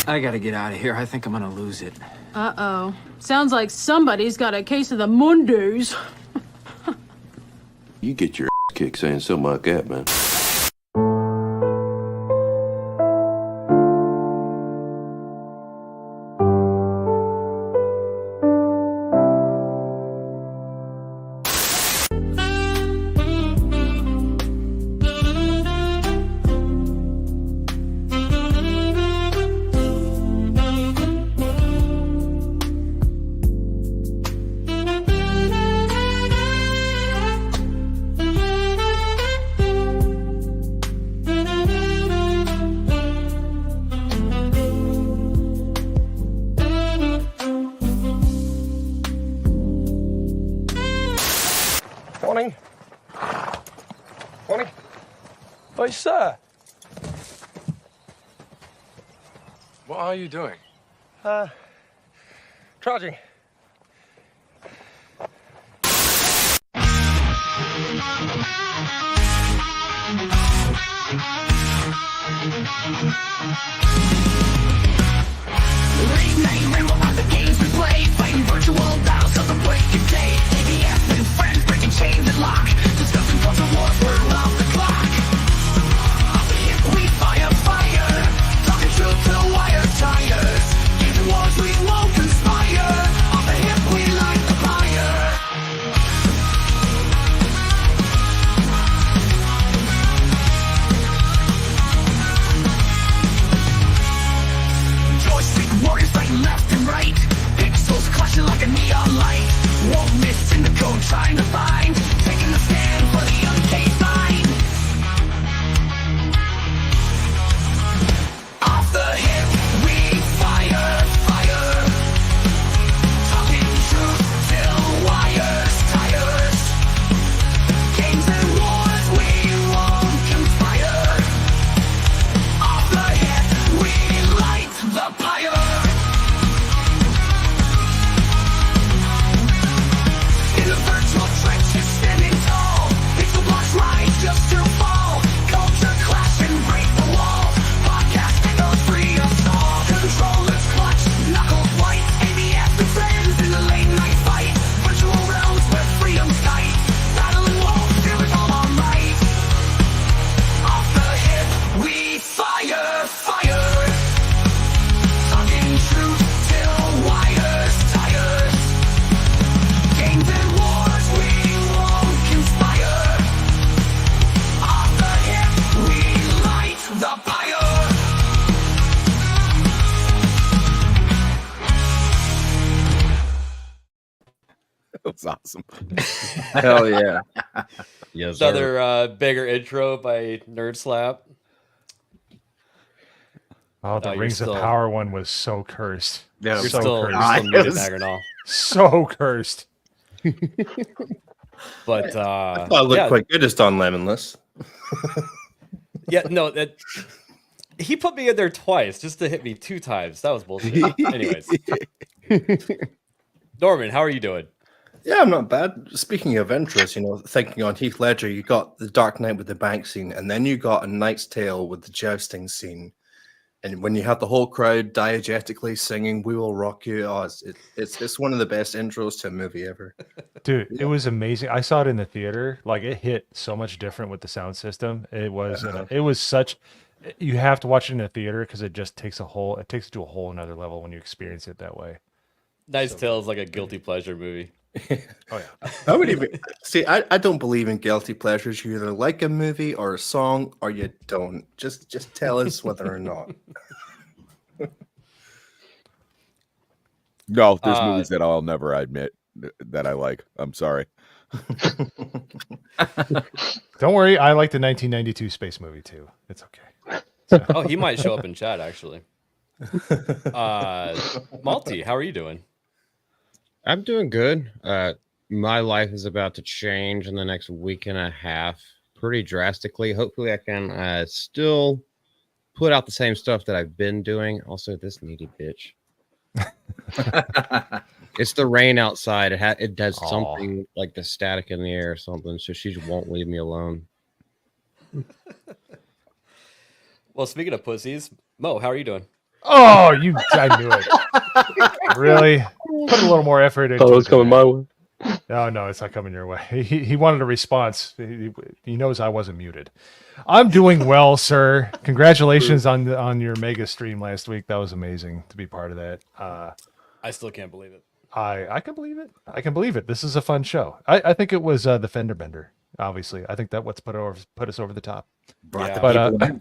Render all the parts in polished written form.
I gotta get out of here. I think I'm gonna lose it. Uh-oh. Sounds like somebody's got a case of the Mondays. You get your ass kicked saying something like that, man. Morning. Morning. Hi, sir. What are you doing? Charging. Late night ramble on the games we play, fighting virtual battles of the break of day. ABF and friends breaking chains and lock, discussing culture wars, we're off the clock. Off the hip we fire, talking truth to wire tires. Even wars we won't conspire, off the hip we light the fire. Joystick warriors fighting left and right, pixels clashing like a neon light. Won't miss in the code trying to find, taking a stand for the uncaged mind. Off the hip we fire, talking truth till wires tires. Games and wars we won't conspire, off the hip we light the fire. In the virtual trenches standing tall, pixel blocks rise just to fall. Culture clash and break the walls, podcast echoes free us all. Controllers clutch, knuckles white, ABF and friends in the late night fight. Virtual realms where freedom's tight, battling walls till it's all alright. Off the hip we fire, talking truth till wires tires. Games and wars we won't conspire, off the hip we light the fire. That was awesome. Hell yeah. Yes, sir. Another bigger intro by Nerd Slap. Oh, the you're Rings still- of Power one was so cursed. Yeah, You're so still, cursed. you're still It muted, was- Magnol. So cursed. But I thought it looked yeah, quite good as Don Lemonless. yeah, no, that he put me in there twice just to hit me 2 times. That was bullshit. Anyways, Norman, how are you doing? Yeah, I'm not bad. Speaking of intros, thinking on Heath Ledger, you got the Dark Knight with the bank scene, and then you got A Knight's Tale with the jousting scene. And when you have the whole crowd diegetically singing "We Will Rock You," it's one of the best intros to a movie ever. Dude, it was amazing. I saw it in the theater. Like, it hit so much different with the sound system. It was such, you have to watch it in the theater because it just takes it takes it to a whole another level when you experience it that way. Nice Tale is like a guilty pleasure movie. Oh yeah. I would even see. I don't believe in guilty pleasures. You either like a movie or a song, or you don't. Just tell us whether or not. No, there's movies that I'll never admit that I like. I'm sorry. Don't worry, I like the 1992 space movie too. It's okay. Oh, he might show up in chat actually. Malty, how are you doing? I'm doing good. My life is about to change in the next week and a half pretty drastically. Hopefully I can still put out the same stuff that I've been doing. Also, this needy bitch. It's the rain outside. It does something like the static in the air or something, so she won't leave me alone. Well, speaking of pussies, Mo, how are you doing? Oh, I knew it. Really? Put a little more effort into Thought it was coming my way. No, it's not coming your way. He wanted a response. He knows I wasn't muted. I'm doing well, sir. Congratulations on your mega stream last week. That was amazing to be part of that. I still can't believe it. I can believe it. I can believe it. This is a fun show. I think it was the fender bender. Obviously, I think that what's put us over the top. Brought the But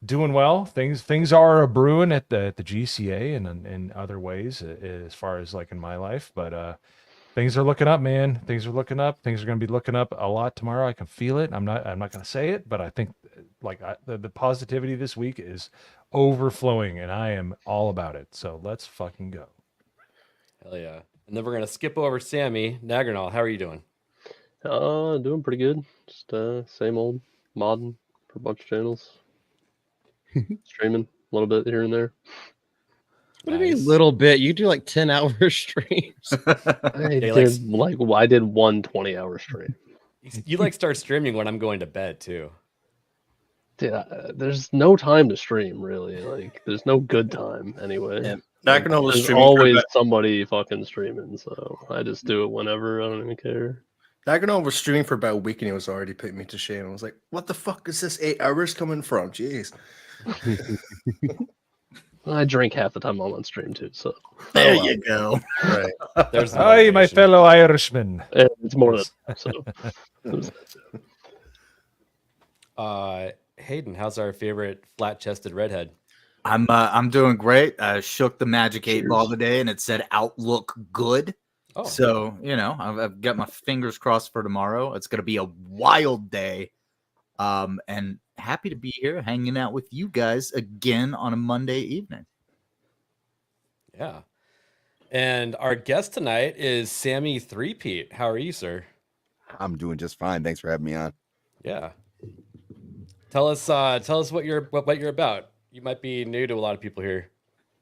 doing well. Things are brewing at the GCA and in other ways as far as like in my life. But things are looking up, man. Things are looking up. Things are going to be looking up a lot tomorrow. I can feel it. I'm not going to say it, but I think like the positivity this week is overflowing, and I am all about it. So let's fucking go. Hell yeah! And then we're gonna skip over Sammy Nagernal. How are you doing? Doing pretty good. Just same old modding for a bunch of channels. Streaming a little bit here and there. What do you mean little bit? You do like 10-hour streams. I did one 20-hour stream. You like start streaming when I'm going to bed too. Dude, there's no time to stream really. Like, there's no good time anyway. Yeah. There's always somebody fucking streaming, so I just do it whenever. I don't even care. Nagano was streaming for about a week and he was already putting me to shame. I was like, what the fuck is this 8 hours coming from? Jeez. I drink half the time I'm on stream too, so there you go. Right. There's Hi, my fellow Irishman. It's more than so. Hayden, how's our favorite flat-chested redhead? I'm doing great. I shook the magic 8 ball today, and it said outlook good. Oh. So I've got my fingers crossed for tomorrow. It's gonna be a wild day. And happy to be here hanging out with you guys again on a Monday evening. Yeah. And our guest tonight is Sammy Threepeat. How are you, sir? I'm doing just fine. Thanks for having me on. Yeah. Tell us what you're about. You might be new to a lot of people here.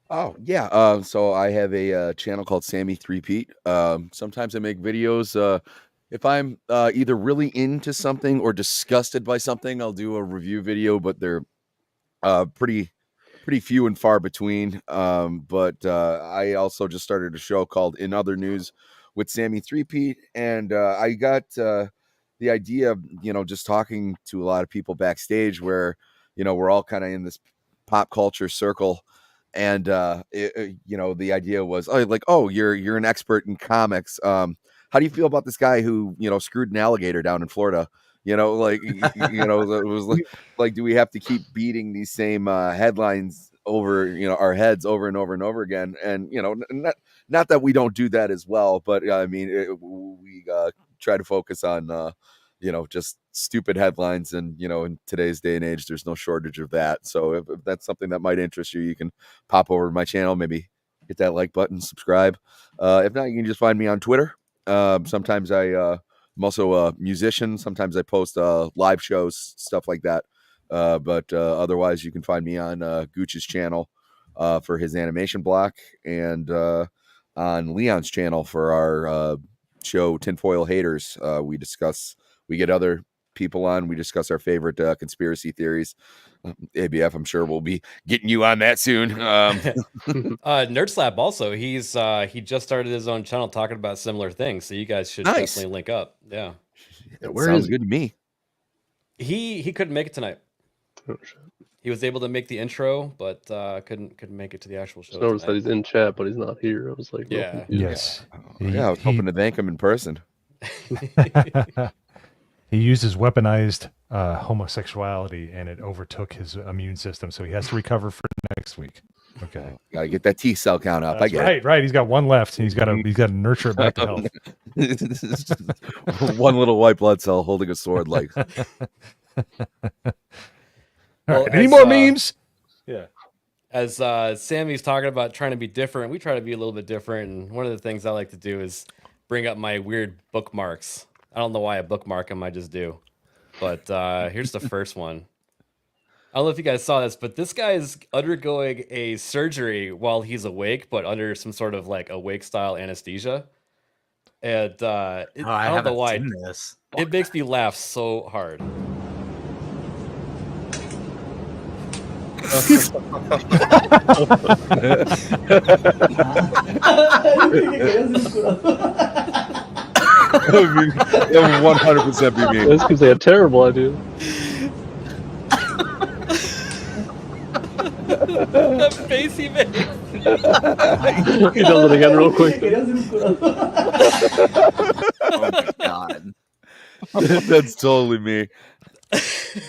Oh yeah. So I have a channel called Sammy Threepeat. Sometimes I make videos. If I'm either really into something or disgusted by something, I'll do a review video, but they're pretty few and far between. But I also just started a show called In Other News with Sammy Threepeat, and I got the idea of just talking to a lot of people backstage, where we're all kind of in this pop culture circle, and the idea was you're an expert in comics. How do you feel about this guy who, screwed an alligator down in Florida? It was like, do we have to keep beating these same headlines over, our heads over and over and over again? And, not that we don't do that as well, but we try to focus on, just stupid headlines. And, in today's day and age, there's no shortage of that. So if that's something that might interest you, you can pop over to my channel, maybe hit that like button, subscribe. If not, you can just find me on Twitter. Sometimes I'm also a musician. Sometimes I post live shows, stuff like that. But otherwise, you can find me on Gooch's channel for his animation block, and on Leon's channel for our show Tinfoil Haters. We get other people on. We discuss our favorite conspiracy theories. ABF, I'm sure we'll be getting you on that soon. Nerd Slap also, he just started his own channel talking about similar things, so you guys should definitely link up. Yeah, sounds good to me. He couldn't make it tonight. Oh, shit. He was able to make the intro, but couldn't make it to the actual show. I noticed that he's in chat, but he's not here. I was like, yeah, yes, I was hoping to thank him in person. He used his weaponized homosexuality, and it overtook his immune system, so he has to recover for next week. Okay, gotta get that T cell count up. That's right. He's got one left. He's got to nurture it back to health. One little white blood cell holding a sword, like. All right, any more memes? Yeah. As Sammy's talking about trying to be different, we try to be a little bit different. And one of the things I like to do is bring up my weird bookmarks. I don't know why I bookmark them, I just do. But here's the first one. I don't know if you guys saw this, but this guy is undergoing a surgery while he's awake, but under some sort of like awake-style anesthesia. And I don't know why. This. It makes me laugh so hard. I mean, that would 100% be me. That's because they had terrible idea. That face he made. He does it again real quick. Oh my god. That's totally me.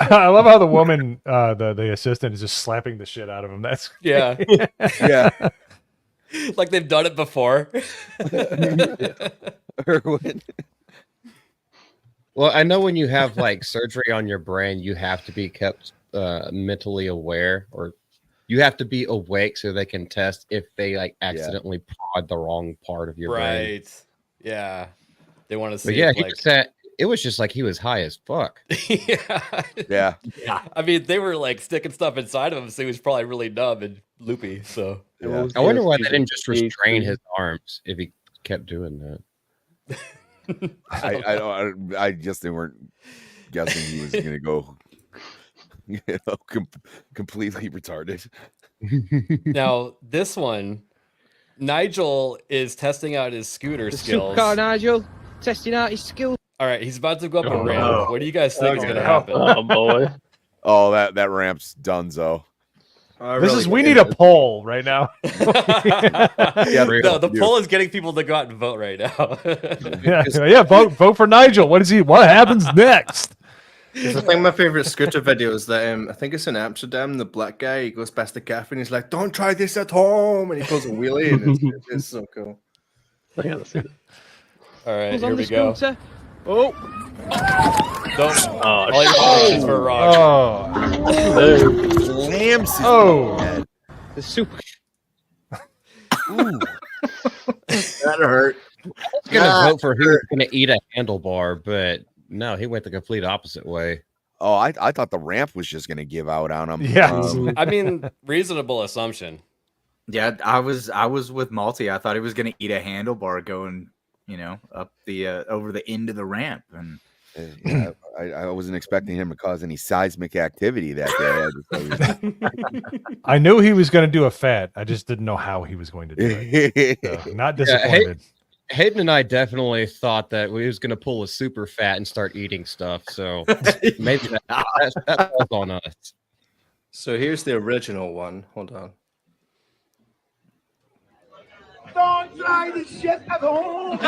I love how the woman, the assistant, is just slapping the shit out of him. That's Yeah. Yeah. Like they've done it before. Erwin. Well, I know when you have like surgery on your brain, you have to be kept mentally aware, or you have to be awake so they can test if they like accidentally prod the wrong part of your brain. Right. Yeah. They want to see. But yeah, if, he like... just said it was just like he was high as fuck. Yeah. I mean, they were like sticking stuff inside of him, so he was probably really numb and loopy. So I wonder why they didn't just restrain his arms if he kept doing that. I guess they weren't guessing he was gonna go completely retarded. Now this one, Nigel is testing out his scooter skills. Supercar Nigel testing out his skills. All right, he's about to go up a ramp. What do you guys think is going to happen? Oh boy! Oh, that ramp's donezo. We need a poll right now. No, the poll is getting people to go out and vote right now. yeah, vote for Nigel. What happens next? I think my favorite scooter video is that I think it's in Amsterdam. The black guy, he goes past the cafe and he's like, "Don't try this at home," and he pulls a wheelie, and it's so cool. I gotta see that. All right, Who's here on we the go. scooter? Oh! Don't. Oh, All your predictions for wrong. Slams his head. The super. Ooh. That hurt. I was gonna vote for who was gonna eat a handlebar, but no, he went the complete opposite way. Oh, I thought the ramp was just gonna give out on him. Yeah. I mean, reasonable assumption. Yeah, I was with Malty. I thought he was gonna eat a handlebar going, up the over the end of the ramp, and yeah, I wasn't expecting him to cause any seismic activity that day. I knew he was going to do a fat. I just didn't know how he was going to do it. So, not disappointed. Hayden and I definitely thought that we was going to pull a super fat and start eating stuff. So maybe that falls on us. So here's the original one. Hold on. Don't try this shit at home.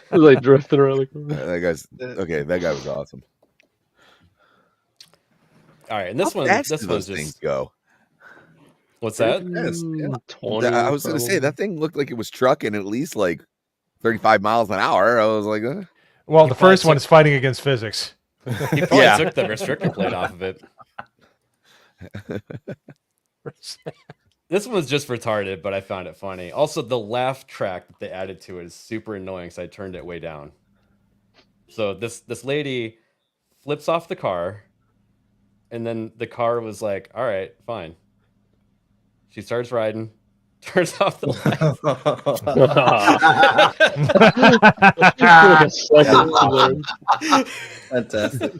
Like drifting around. That guy was awesome. All right, and this one, Those was things just go. What's that? Yes, yeah. 20, I was going to say that thing looked like it was trucking at least like 35 miles an hour. I was like, Well, the first one is fighting against physics. He probably took the restrictor plate off of it. This one was just retarded, but I found it funny. Also, the laugh track that they added to it is super annoying, so I turned it way down. So this lady flips off the car, and then the car was like, "All right, fine." She starts riding, turns off the lights. Fantastic.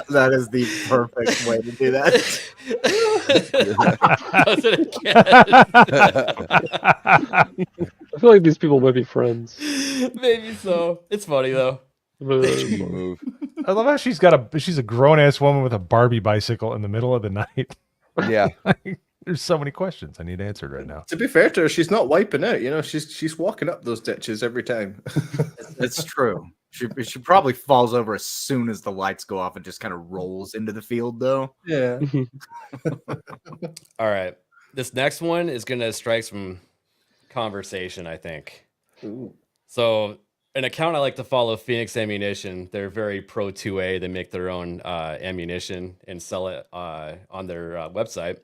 That is the perfect way to do that. Does it again. I feel like these people might be friends. Maybe so. It's funny though. move. I love how she's a grown ass woman with a Barbie bicycle in the middle of the night. Yeah. There's so many questions I need answered right now. To be fair to her, she's not wiping out. She's walking up those ditches every time. It's true. She probably falls over as soon as the lights go off and just kind of rolls into the field, though. Yeah. All right. This next one is going to strike some conversation, I think. Ooh. So, an account I like to follow, Phoenix Ammunition, they're very pro 2A. They make their own ammunition and sell it on their website.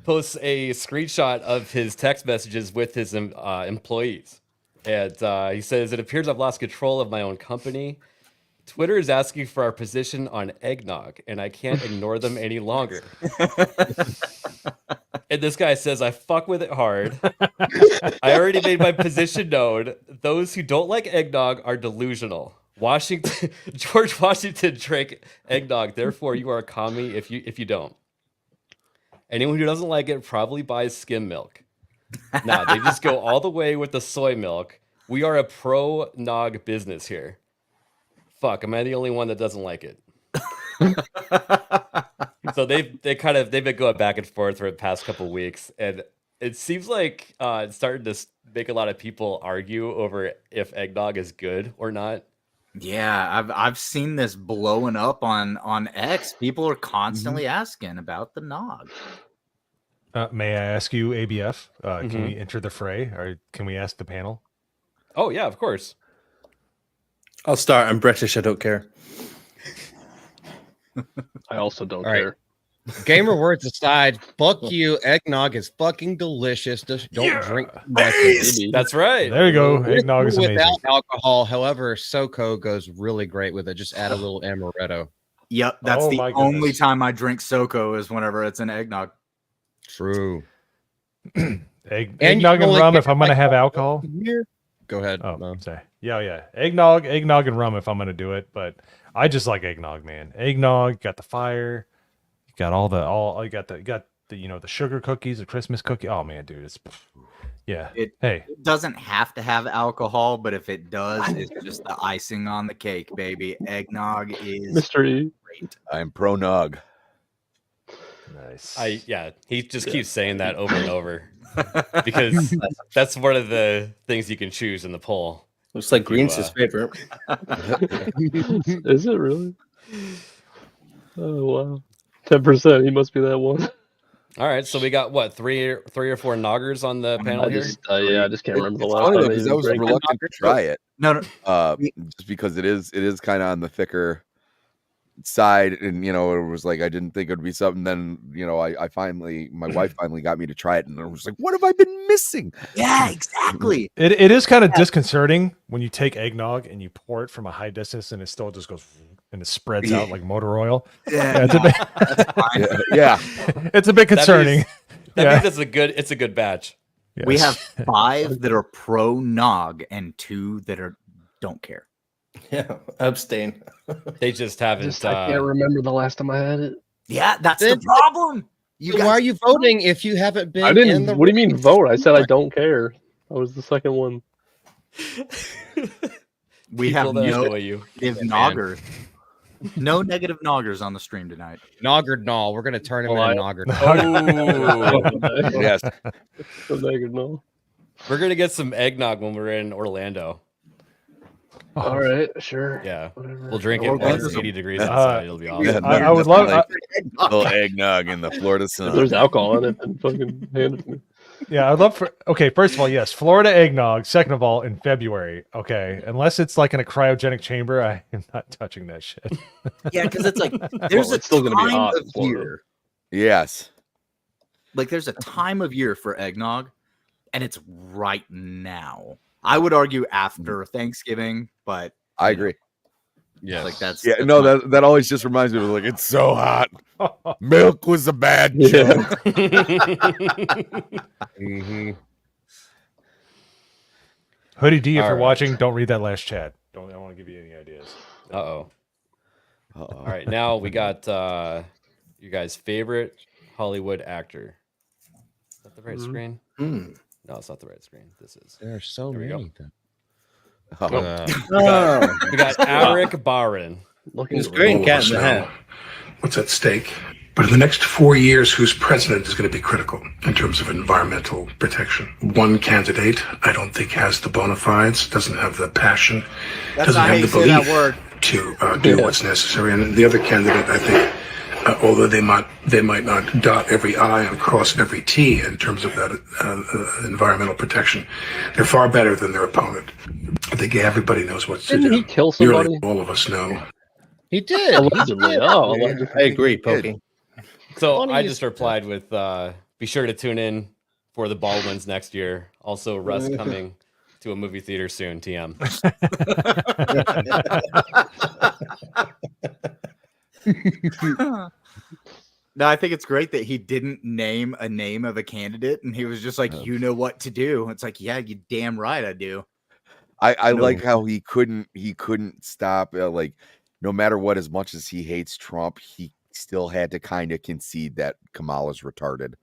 Posts a screenshot of his text messages with his employees. And he says, "It appears I've lost control of my own company. Twitter is asking for our position on Eggnog, and I can't ignore them any longer." And this guy says, "I fuck with it hard. I already made my position known. Those who don't like Eggnog are delusional. George Washington drank eggnog. Therefore, you are a commie if you don't. Anyone who doesn't like it probably buys skim milk. Nah, they just go all the way with the soy milk. We are a pro NOGG business here. Fuck, am I the only one that doesn't like it? So they've been going back and forth for the past couple of weeks, and it seems like it's starting to make a lot of people argue over if eggnog is good or not. Yeah, I've seen this blowing up on X. People are constantly asking about the NOGG. May I ask you, ABF? Can we enter the fray, or can we ask the panel? Oh yeah, of course. I'll start. I'm British. I don't care. I also don't All right. care. Gamer words aside, fuck you. Eggnog is fucking delicious. Just don't drink too much of it. That's right. There you go. Eggnog is amazing. Without alcohol, however, SoCo goes really great with it. Just add a little amaretto. Yep, that's Oh the my only goodness. time I drink SoCo is whenever it's an eggnog. True. Eggnog you and only rum get if I'm going to like have alcohol. Here. Go ahead. Oh, No. sorry. Yeah. Eggnog and rum if I'm going to do it. But I just like eggnog, man. Eggnog, you got the fire. You got you got the sugar cookies, the Christmas cookie. Oh man, dude, it's yeah. It doesn't have to have alcohol, but if it does, it's just the icing on the cake, baby. Eggnog is Mystery. great. I'm pro NOGG. Nice. He just keeps saying that over and over because that's one of the things you can choose in the poll. Looks like green's his favorite. Is it really? Oh wow. 10%. He must be that one. All right, so we got what three or four noggers on the panel here. I just can't remember the It's last funny time. though, because I was reluctant to try it. No. Just because it is kind of on the thicker side, and it was like I didn't think it would be something. Then I finally, my wife finally got me to try it, and I was like, what have I been missing? Yeah, exactly. It is kind of disconcerting when you take eggnog and you pour it from a high distance and it still just goes and it spreads out like motor oil. Yeah, it's a bit, it's a bit concerning. That means it's a good batch. Yes. We have 5 that are pro NOGG and 2 that don't care. Yeah, abstain. They just haven't. I can't remember the last time I had it. Yeah, that's the problem. Why are you voting if you haven't been? I didn't. What do you mean vote? I said I don't care. I was the second one. We have that no annoy you. negative noggers. No negative noggers on the stream tonight. Noggard Null. We're gonna turn him into Noggard. Oh, Yes. No. We're gonna get some eggnog when we're in Orlando. All right, sure. Yeah, Whatever. we'll drink it when it's 80 degrees outside. It'll be awesome. I would love little eggnog in the Florida sun. If there's alcohol in it, then fucking hand it to me. Yeah, I'd love for. Okay, first of all, yes, Florida eggnog. Second of all, in February. Okay, unless it's like in a cryogenic chamber, I am not touching that shit. Yeah, because it's like there's it's still gonna be time hot of in Florida. year. Yes. Like there's a time of year for eggnog, and it's right now. I would argue after Thanksgiving, but I agree. Yeah, like that's that always just reminds me of like it's so hot. Milk was a bad joke. Hoodie D, if All you're right. watching, don't read that last chat. I don't want to give you any ideas. All right, now we got you guys' favorite Hollywood actor. Is that the right screen? No, it's not the right screen. This is. There are so There we go. many. Though. We got Eric Barron. It's great. Cat in the hat. What's at stake? But in the next 4 years, whose president is going to be critical in terms of environmental protection? One candidate, I don't think, has the bona fides, doesn't have the passion, doesn't have the belief to do what's necessary. And the other candidate, I think, although they might not dot every I and cross every T in terms of that environmental protection, they're far better than their opponent. I think everybody knows what to Didn't do. he kill somebody? Nearly all of us know. He did. Allegedly. Oh, allegedly. I agree, Pokey. So Funny I you just replied with, be sure to tune in for the Baldwins next year. Also, Russ coming to a movie theater soon, TM. No, I think it's great that he didn't name a name of a candidate, and he was just like, "You know what to do." It's like, yeah, you damn right I do. I No. like how he couldn't stop like no matter what, as much as he hates Trump, he still had to kind of concede that Kamala's retarded.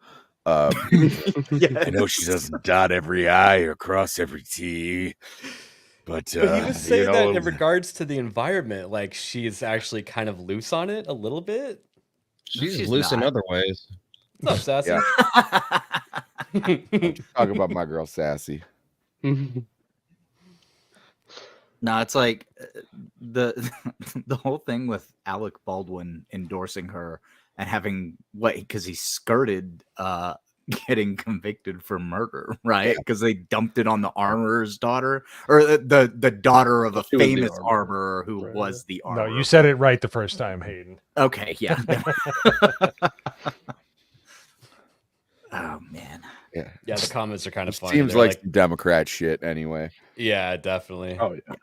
I know she doesn't dot every I or cross every T, but he was saying that in regards to the environment, like she's actually kind of loose on it a little bit. She's loose in other ways. What's up, Sassy? Talk about my girl Sassy. No, it's like the whole thing with Alec Baldwin endorsing her and having because he skirted getting convicted for murder, right? Because they dumped it on the armorer's daughter, or the daughter of a famous armorer who was the armorer. No, you said it right the first time, Hayden. Okay, yeah. Oh man. Yeah, the comments are kind of funny. Seems They're like some Democrat shit anyway. Yeah, definitely. Oh yeah.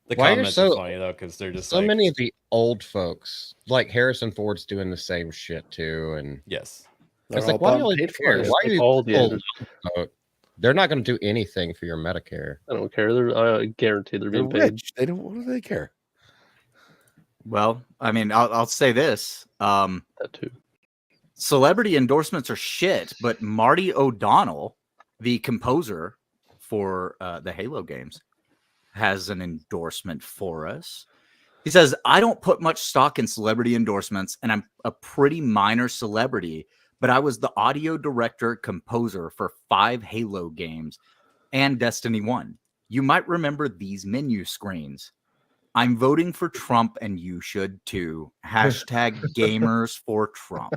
The Why you're comments so- are funny though, because they're just So like, many of the old folks, like Harrison Ford's doing the same shit too, and yes, it's They're like, all why do you paid for care? it. Why are you All the people others. vote? They're not going to do anything for your Medicare. I don't care. I guarantee they're They're being paid. rich. They don't. What do they care? Well, I mean, I'll say this. That too. Celebrity endorsements are shit, but Marty O'Donnell, the composer for the Halo games, has an endorsement for us. He says, I don't put much stock in celebrity endorsements, and I'm a pretty minor celebrity, but I was the audio director composer for 5 Halo games and Destiny 1. You might remember these menu screens. I'm voting for Trump, and you should too. Hashtag gamers for Trump.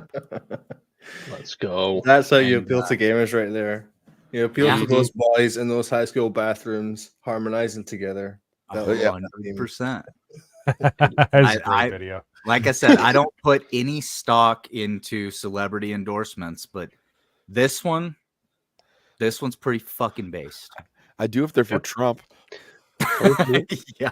Let's go. That's how you And, appeal to gamers right there. You appeal yeah. to those boys in those high school bathrooms harmonizing together. That was 100%. That's a great video. Like I said, I don't put any stock into celebrity endorsements, but this one's pretty fucking based. I do if they're for Trump. Yeah.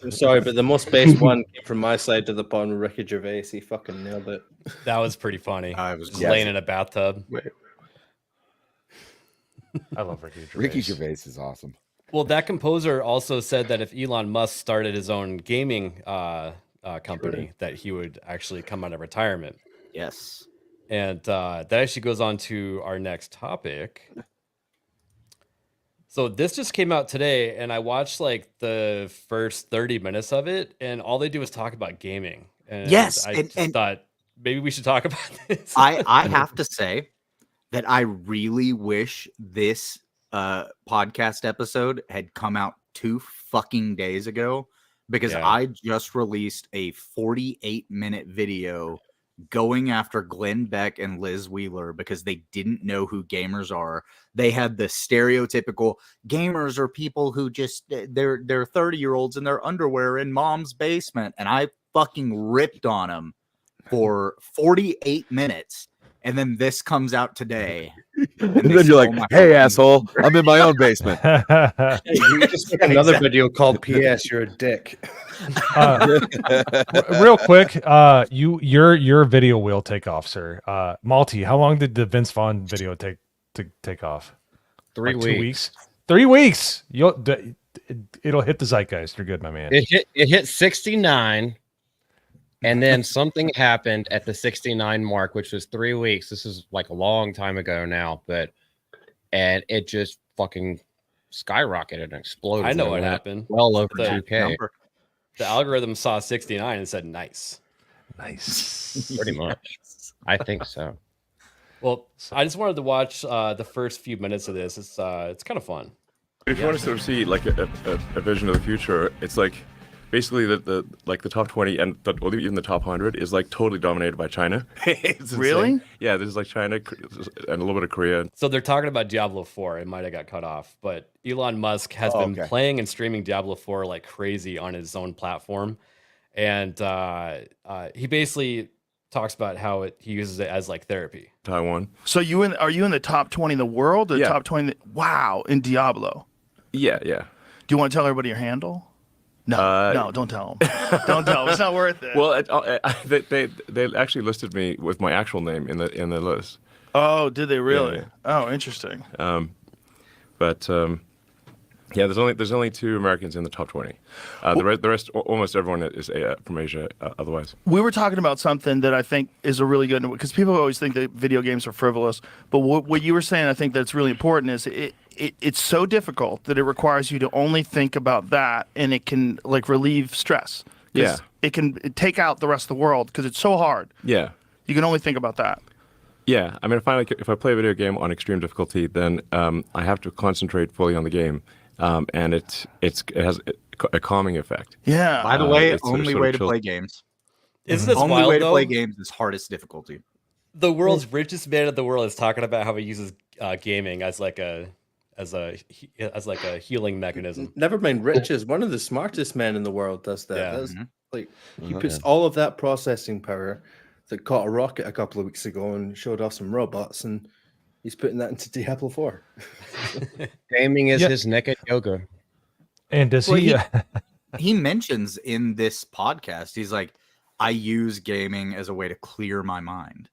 I'm sorry, but the most base one came from my side to the pond with Ricky Gervais. He fucking nailed it. that was pretty funny. I was Just laying in a bathtub. I love Ricky Gervais. Ricky Gervais is awesome. Well, that composer also said that if Elon Musk started his own gaming company, that he would actually come out of retirement. Yes. And that actually goes on to our next topic. So this just came out today, and I watched like the first 30 minutes of it, and all they do is talk about gaming. And Yes, I and- just thought maybe we should talk about this. I have to say that I really wish this podcast episode had come out 2 fucking days ago, because Yeah. I just released a 48-minute video going after Glenn Beck and Liz Wheeler because they didn't know who gamers are. They had the stereotypical gamers are people who just they're 30-year-olds in their underwear in mom's basement, and I fucking ripped on them for 48 minutes. And then this comes out today. And then you're like, hey, asshole, I'm in my own basement. Hey, you just make another video called "P.S. You're a dick." Real quick, your video will take off, sir. Malty, how long did the Vince Vaughn video take off? 3 Like weeks. 2 weeks. 3 weeks. It'll hit the zeitgeist. You're good, my man. It hit 69, and then something happened at the 69 mark, which was 3 weeks. This is like a long time ago now, and it just fucking skyrocketed and exploded. I know and what went happened. Well over The 2K. The algorithm saw 69 and said, nice. Nice. Pretty much. I think so. Well, I just wanted to watch the first few minutes of this. It's kind of fun. If you want to sort of see like a vision of the future, it's like basically the top 20 and even the top 100 is like totally dominated by China. It's Really? insane. Yeah, there's like China and a little bit of Korea. So they're talking about Diablo 4. It might have got cut off, but Elon Musk has been okay. playing and streaming Diablo 4 like crazy on his own platform, and he basically talks about how he uses it as like therapy. Taiwan. So are you in the top 20 in the world? Or Yeah. top 20? Wow, in Diablo. Yeah. Do you want to tell everybody your handle? No, don't tell them. Don't tell them. It's not worth it. Well, they actually listed me with my actual name in the list. Oh, did they really? Yeah. Oh, interesting. Yeah, there's only 2 Americans in the top 20. The rest, almost everyone is from Asia. Otherwise, We were talking about something that I think is a really good, because people always think that video games are frivolous. But what you were saying, I think that's really important, is it's so difficult that it requires you to only think about that, and it can like relieve stress. Yeah. It can take out the rest of the world because it's so hard. Yeah. You can only think about that. Yeah, I mean, if I play a video game on extreme difficulty, then I have to concentrate fully on the game, and it has a calming effect. Yeah. By the way, it's only sort of way to chill. play games. Isn't this Only wild, way to though? play games is hardest difficulty. The world's richest man in the world is talking about how he uses gaming as like a healing mechanism. Never mind riches. One of the smartest men in the world does that. Yeah. That's, like he Oh, puts yeah. all of that processing power that caught a rocket a couple of weeks ago and showed off some robots, and he's putting that into Diablo 4. Gaming is Yeah. his naked yoga. And does Well, he? He mentions in this podcast, he's like, I use gaming as a way to clear my mind.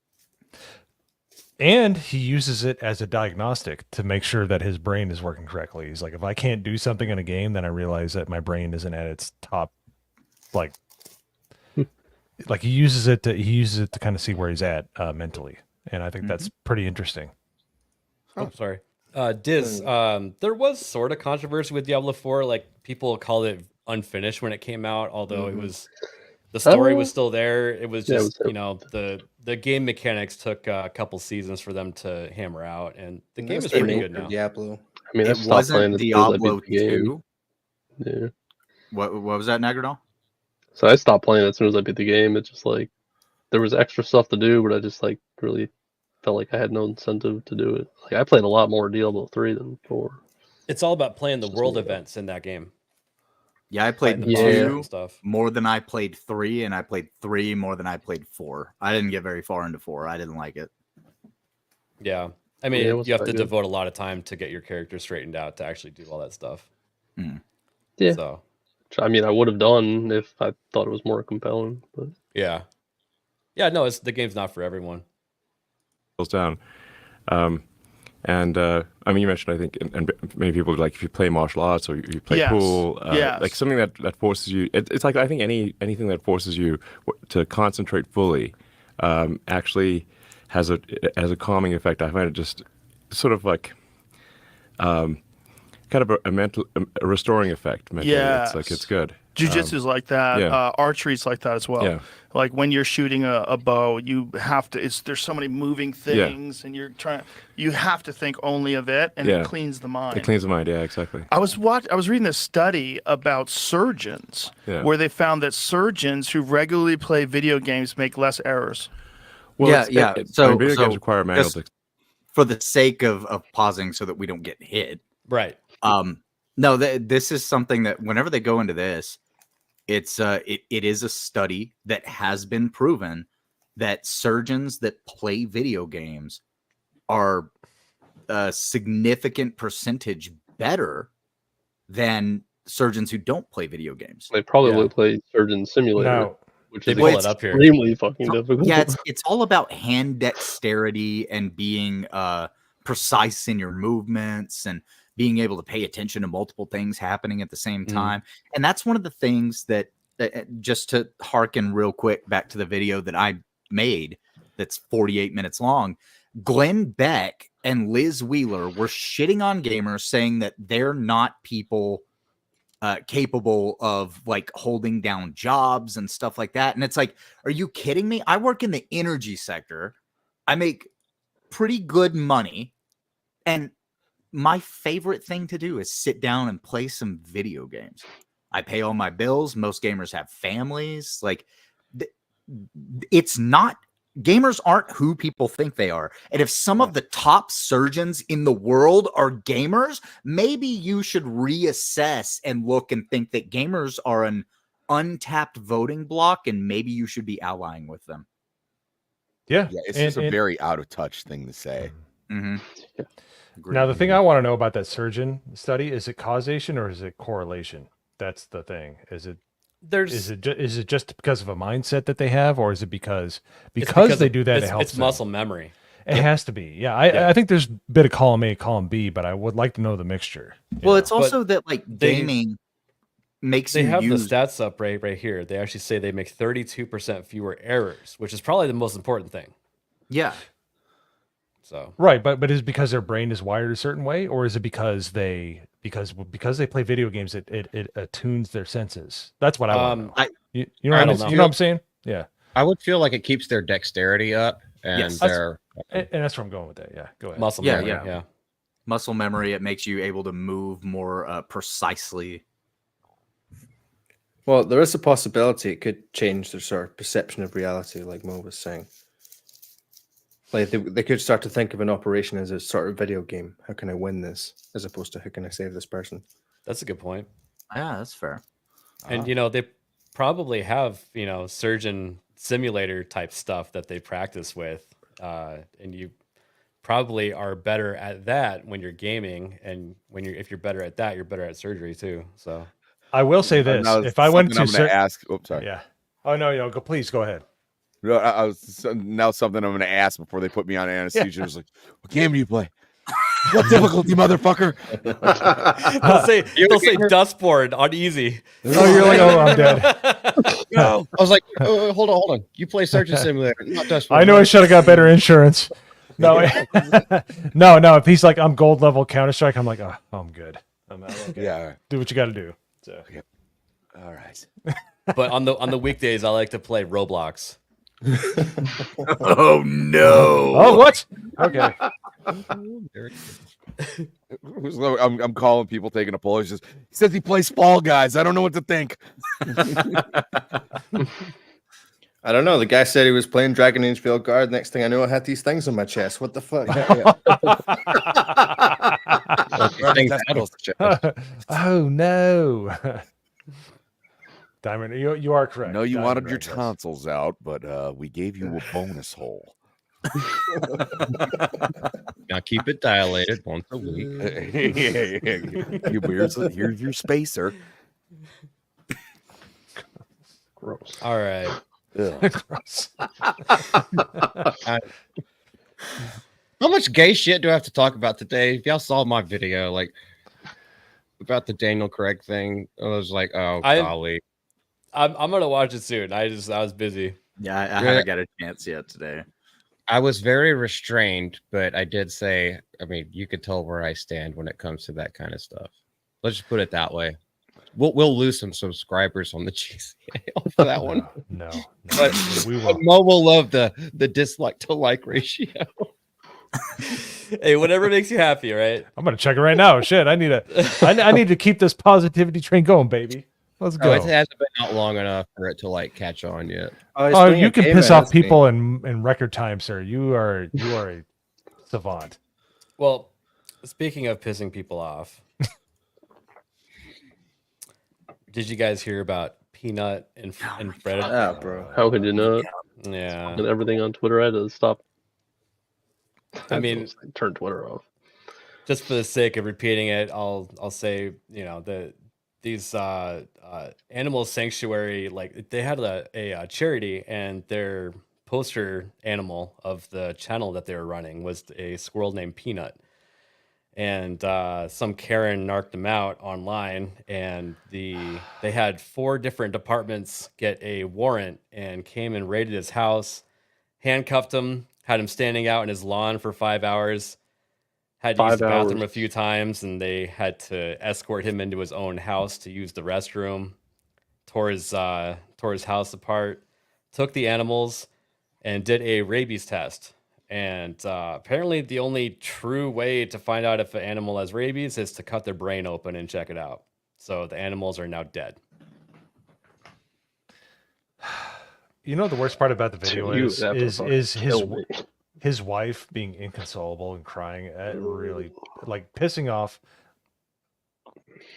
And he uses it as a diagnostic to make sure that his brain is working correctly. He's like, if I can't do something in a game, then I realize that my brain isn't at its top. Like he uses it to kind of see where he's at mentally, and I think that's pretty interesting. Oh, sorry. Diz, there was sort of controversy with Diablo 4. Like people called it unfinished when it came out, although it was the story was still there. It was Yeah, it just was- you know the game mechanics took a couple seasons for them to hammer out, and the game is pretty good now. Diablo. I mean, I It stopped playing wasn't as soon as I beat Diablo the game. 2. Yeah. What was that, Nagradol? So I stopped playing as soon as I beat the game. It's just like there was extra stuff to do, but I just like really felt like I had no incentive to do it. Like I played a lot more Diablo 3 than 4. It's all about playing the Just world me. events in that game. Yeah, I played Fighting the bosses 2 and stuff. more than I played 3, and I played 3 more than I played 4. I didn't get very far into 4. I didn't like it. Yeah, I mean Yeah, it was you have quite to good. devote a lot of time to get your character straightened out to actually do all that stuff. Yeah. So Which, I mean, I would have done if I thought it was more compelling. But yeah, no, the game's not for everyone. Goes down. I mean, you mentioned, I think, and many people like if you play martial arts or you play Yes. pool, Yes. like something that forces you. It's like I think anything that forces you to concentrate fully actually has a calming effect. I find it just sort of like kind of a restoring effect. Mentally. Yes. It's like it's good. Jiu-jitsu's like that. yeah. Archery's like that as well. Yeah. Like when you're shooting a bow, you have to. There's so many moving things, and you have to think only of it, and Yeah. it cleans the mind. It cleans the mind. Yeah, exactly. I was reading this study about surgeons, Yeah. where they found that surgeons who regularly play video games make less errors. Well, yeah, it's- yeah. it- So, I mean, video games require manual. just for the sake of pausing so that we don't get hit. Right. No, this is something that whenever they go into this, it is a study that has been proven that surgeons that play video games are a significant percentage better than surgeons who don't play video games. they probably would play Surgeon Simulator, No. which They is pull it up here. extremely fucking difficult. Yeah, it's all about hand dexterity and being precise in your movements and being able to pay attention to multiple things happening at the same time. And that's one of the things that just to hearken real quick back to the video that I made that's 48 minutes long, Glenn Beck and Liz Wheeler were shitting on gamers, saying that they're not people capable of like holding down jobs and stuff like that. And it's like, are you kidding me? I work in the energy sector. I make pretty good money. And my favorite thing to do is sit down and play some video games. I pay all my bills. Most gamers have families. Like it's not, gamers aren't who people think they are. And if some of the top surgeons in the world are gamers, maybe you should reassess and look and think that gamers are an untapped voting block and maybe you should be allying with them. Yeah. Yeah, it's just a very out of touch thing to say. Mm-hmm. Now, the thing I want to know about that surgeon study, is it causation or is it correlation? That's the thing. Is it just because of a mindset that they have, or is it because they do that, it helps it's them? muscle memory. It has to be. Yeah, I think there's a bit of column A, column B, but I would like to know the mixture. Well, it's also that like gaming makes they you have use the stats up right here. They actually say they make 32% fewer errors, which is probably the most important thing. Yeah. So right, but is it because their brain is wired a certain way, or is it because they play video games, it attunes their senses? That's what I want to know. You know what I'm saying? Yeah. I would feel like it keeps their dexterity up and their and that's where I'm going with that. Yeah, go ahead. Muscle memory. Yeah. Muscle memory. It makes you able to move more precisely. Well, there is a possibility it could change their sort of perception of reality, like Mo was saying. Like they could start to think of an operation as a sort of video game. How can I win this, as opposed to how can I save this person? That's a good point. Yeah, that's fair. And they probably have surgeon simulator type stuff that they practice with, and you probably are better at that when you're gaming, and if you're better at that, you're better at surgery too. So I will say this: if I went to ask, oops, sorry. Yeah. Oh no, please go ahead. No, I was now something I'm going to ask before they put me on anesthesia. It's like, what game do you play? What difficulty, motherfucker? they'll say Dustborn on easy. Oh, you're like, oh, I'm dead. No. I was like, hold on. You play Surgeon Simulator, not Dustborn. I know I should have got better insurance. No, no. If he's like, I'm gold level Counter-Strike, I'm like, oh, I'm good. I'm okay. Yeah. Do what you got to do. So. Okay. All right. But on the weekdays, I like to play Roblox. Oh no! Oh, what? Okay. I'm calling people taking a poll. He says he plays Fall Guys. I don't know what to think. I don't know. The guy said he was playing Dragon Age Veilguard. Next thing I know, I had these things on my chest. What the fuck? Oh no. Diamond, you are correct. No, you Diamond wanted your Red, yes. tonsils out, but we gave you a bonus hole. Now keep it dilated once a week. Here's your spacer. Gross. All right. Gross. How much gay shit do I have to talk about today? If y'all saw my video, like about the Daniel Craig thing, I was like, oh golly. I'm gonna watch it soon. I was busy. Yeah, I haven't got a chance yet today. I was very restrained, but I did say, I mean, you could tell where I stand when it comes to that kind of stuff. Let's just put it that way. We'll lose some subscribers on the GCA for that one. No, but we will. Mo will love the dislike to like ratio. Hey, whatever makes you happy, right? I'm gonna check it right now. Shit, I need to keep this positivity train going, baby. Let's go. It hasn't been out long enough for it to like catch on yet. Oh, you can piss off people in record time, sir. You are a savant. Well, speaking of pissing people off, did you guys hear about Peanut and Fred? Yeah, bro. How could you not? Yeah. And everything on Twitter, I had to stop. I mean, turn Twitter off. Just for the sake of repeating it, I'll say, these animal sanctuary, like they had a charity, and their poster animal of the channel that they were running was a squirrel named Peanut. And some Karen narked them out online, and they had 4 different departments get a warrant and came and raided his house, handcuffed him, had him standing out in his lawn for 5 hours, had to use the bathroom a few times, and they had to escort him into his own house to use the restroom, tore his house apart, took the animals, and did a rabies test. And apparently the only true way to find out if an animal has rabies is to cut their brain open and check it out. So the animals are now dead. You know, the worst part about the video is his wife being inconsolable and crying at really, like, pissing off.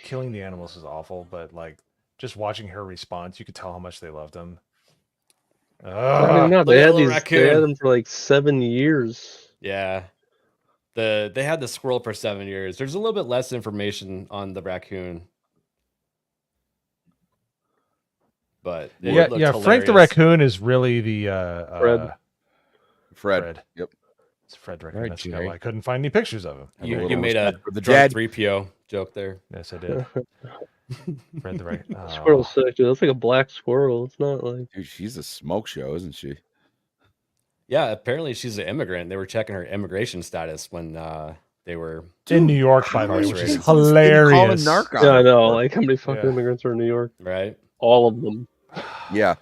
Killing the animals is awful, but like just watching her response, you could tell how much they loved him. I mean, no, they had them for like 7 years. Yeah. They had the squirrel for 7 years. There's a little bit less information on the raccoon. But yeah, Frank the raccoon is really the Fred. Yep. It's Frederick. Right, And that's Jerry. why I couldn't find any pictures of him. You made a the drunk dead. 3PO joke there. Yes, I did. Fred the right. Squirrel's sick, dude. That's like a black squirrel. It's not like. Dude, she's a smoke show, isn't she? Yeah, apparently she's an immigrant. They were checking her immigration status when they were in New York, by the way, which is incarcerated. hilarious. Yeah, I know. Like, how many fucking immigrants are in New York? Right. All of them. Yeah.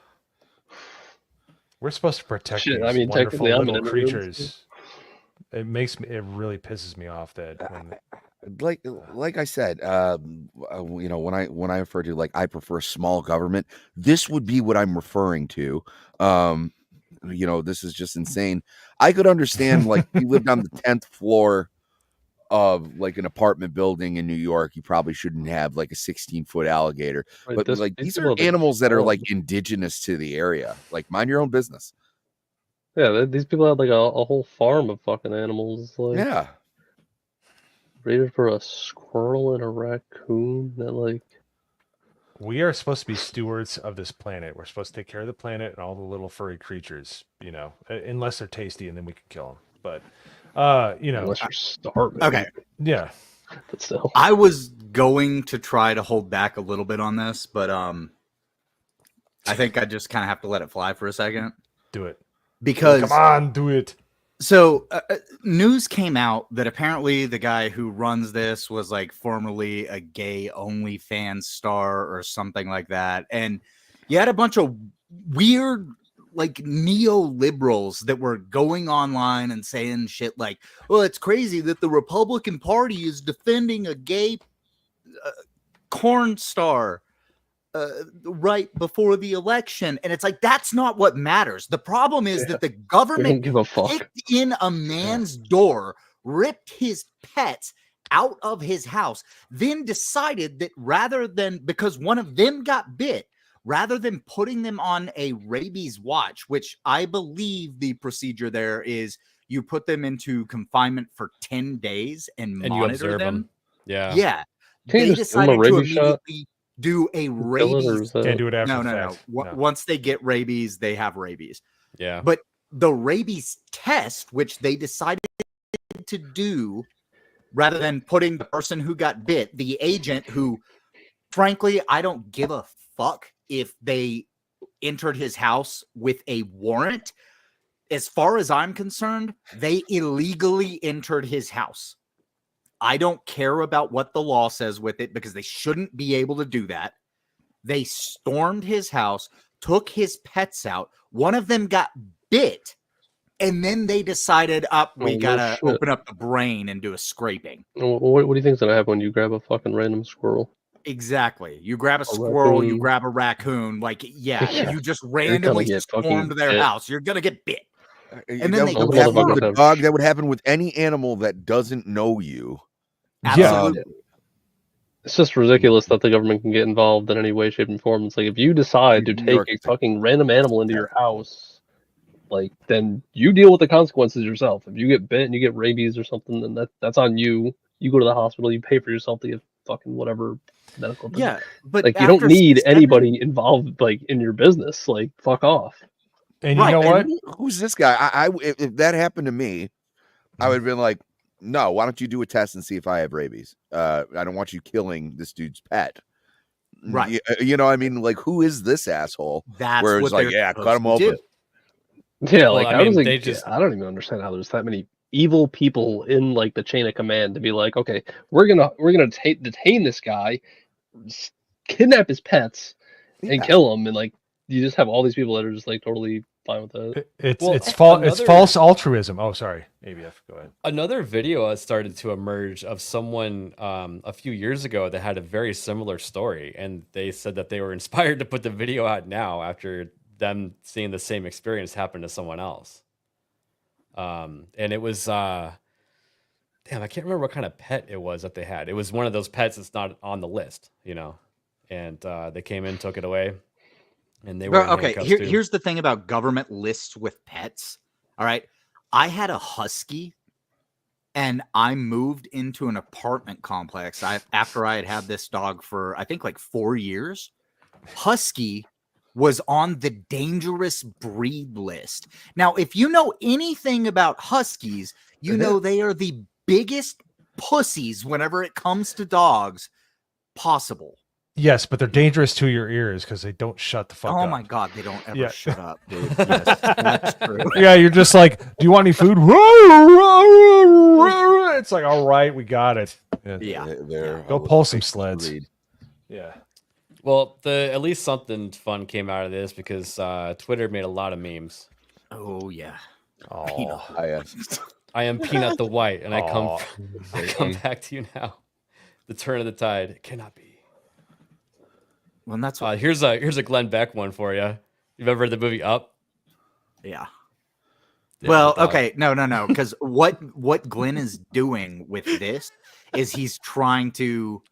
We're supposed to protect Shit, these I mean, wonderful technically, I'm an little immigrant. creatures. It really pisses me off that when like I said, you know, when I refer to like I prefer small government, this would be what I'm referring to. You know, this is just insane. I could understand like you lived on the 10th floor of like an apartment building in New York, you probably shouldn't have like a 16-foot alligator. Right, But this- like these these people are have been animals that are killed. like indigenous to the area. Like mind your own business. Yeah, these people had like a whole farm of fucking animals. Like, Yeah. rated for a squirrel and a raccoon. That like. we are supposed to be stewards of this planet. We're supposed to take care of the planet and all the little furry creatures, you know, unless they're tasty and then we can kill them. But, you know, Unless you're starving. Okay. Yeah. But still. I was going to try to hold back a little bit on this, but I think I just kind of have to let it fly for a second. Do it. Because come on, do it. So news came out that apparently the guy who runs this was like formerly a gay OnlyFans star or something like that. And you had a bunch of weird like neoliberals that were going online and saying shit like, well, it's crazy that the Republican Party is defending a gay porn star right before the election. And it's like, that's not what matters. The problem is that the government give a fuck. kicked in a man's door, ripped his pets out of his house, then decided that rather than, because one of them got bit, rather than putting them on a rabies watch, which I believe the procedure there is you put them into confinement for 10 days and you monitor observe them. Yeah. Yeah. Can't you They just give 'em a decided to rabies shot? immediately do a Kill it, or rabies. is that- Can't do it after No, the no, fact. no. No. Once they get rabies, they have rabies. Yeah. But the rabies test, which they decided to do, rather than putting the person who got bit, the agent who, frankly, I don't give a fuck if they entered his house with a warrant. As far as I'm concerned, they illegally entered his house. I don't care about what the law says with it because they shouldn't be able to do that. They stormed his house, took his pets out. One of them got bit, and then they decided, we Oh, no gotta shit. open up the brain and do a scraping. What do you think's gonna happen when you grab a fucking random squirrel? Exactly. You grab a squirrel, you raccoon. grab a raccoon. Like, yeah, Yeah. you just gonna randomly get stormed fucking their bit. house. You're gonna get bit. And then that they would go happen through with it. a dog. That would happen with any animal that doesn't know you. Absolutely. It's just ridiculous that the government can get involved in any way, shape, and form. It's like if you decide to New take York a State. fucking random animal into your house, like then you deal with the consequences yourself. If you get bit and you get rabies or something, then that's on you. You go to the hospital, you pay for yourself to get fucking whatever medical thing. Yeah, but like you don't after need 7 anybody involved like in your business. Like fuck off. And Right, you know what? Who's this guy? If that happened to me, I would have been like, no, why don't you do a test and see if I have rabies? I don't want you killing this dude's pet. Right. You know, I mean, like, who is this asshole? That's Where it's what like, they're yeah, cut him supposed to open. do. Yeah, Well, like I how mean, does it, they just- I don't even understand how there's that many evil people in like the chain of command to be like, okay, we're gonna detain this guy, kidnap his pets, and kill him, and like you just have all these people that are just like totally fine with that. It's Well, it's another- false altruism. Oh, sorry, ABF. Go ahead. Another video has started to emerge of someone a few years ago that had a very similar story, and they said that they were inspired to put the video out now after them seeing the same experience happen to someone else. And it was damn, I can't remember what kind of pet it was that they had. It was one of those pets that's not on the list, you know. And they came in, took it away, and they were in Okay, handcuffs too. here's the thing about government lists with pets. All right. I had a husky and I moved into an apartment complex after I had this dog for, I think, like 4 years. Husky was on the dangerous breed list. Now, if you know anything about Huskies, you know they are the biggest pussies whenever it comes to dogs possible. Yes, but they're dangerous to your ears because they don't shut the fuck up. Oh my God, they don't ever Yeah. shut up, dude. Yes, that's true. Yeah, you're just like, do you want any food? It's like, all right, we got it. Yeah. Go pull some sleds. Yeah. Well, at least something fun came out of this because Twitter made a lot of memes. Oh yeah. Oh, I am Peanut the White, and I Aw. come back to you now. The turn of the tide. It cannot be. Well, that's here's a Glenn Beck one for you. You've ever heard the movie Up? Yeah. Yeah, Well, the dog. okay, no, because what Glenn is doing with this is he's trying to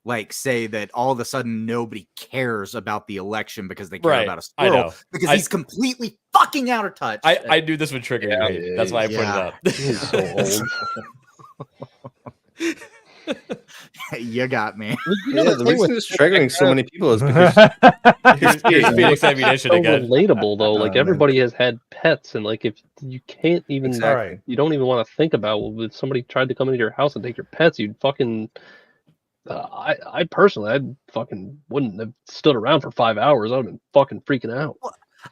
like say that all of a sudden nobody cares about the election because they care Right, about a I squirrel know. because he's completely fucking out of touch. I knew this would trigger you. That's why I put it up. He's so old. You got me. The reason it's triggering so many people is because Here's Phoenix ammunition so again. relatable though. Like man. everybody has had pets, and like if you can't even, Exactly. you don't even want to think about if somebody tried to come into your house and take your pets, you'd fucking. I personally, I fucking wouldn't have stood around for 5 hours. I would have been fucking freaking out.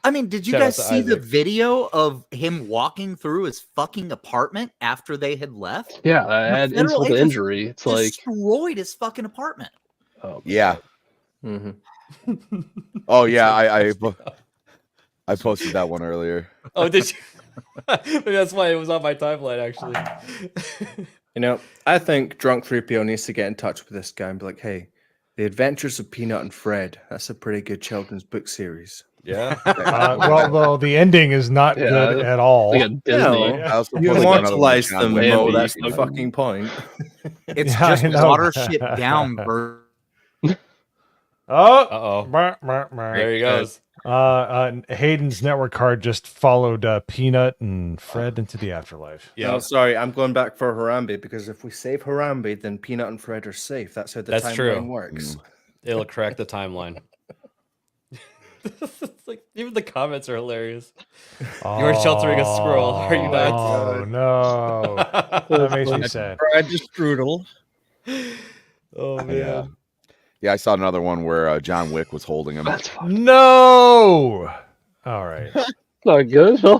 I mean, did you Shout out guys to see the Isaac. video of him walking through his fucking apartment after they had left? Yeah, I The had federal insult to agents injury. It's like, destroyed his fucking apartment. oh, Yeah. Mhm. Oh yeah, I posted that one earlier. Oh, did you? Maybe that's why it was on my timeline, actually. You know, I think Drunk 3PO needs to get in touch with this guy and be like, hey, The Adventures of Peanut and Fred. That's a pretty good children's book series. Yeah. Well, the ending is not Yeah, good at all. like a Disney. No, I also you posted another one with immortalize John them, Wick. Mo. Andy, That's the fucking- fucking point. It's Yeah, just I know. water shit down, Bert. Oh, Uh-oh. Brr, brr, brr. There he goes. Hayden's network card just followed Peanut and Fred into the afterlife. Yeah. No, sorry, I'm going back for Harambe because if we save Harambe, then Peanut and Fred are safe. That's how the That's timeline true. works. It'll correct the timeline. It's like even the comments are hilarious. You're sheltering a squirrel. Are you not? Oh no, that makes me sad. Fried to strudel. Oh man. Yeah, I saw another one where John Wick was holding him. That's fucking No. All right. not good. Huh?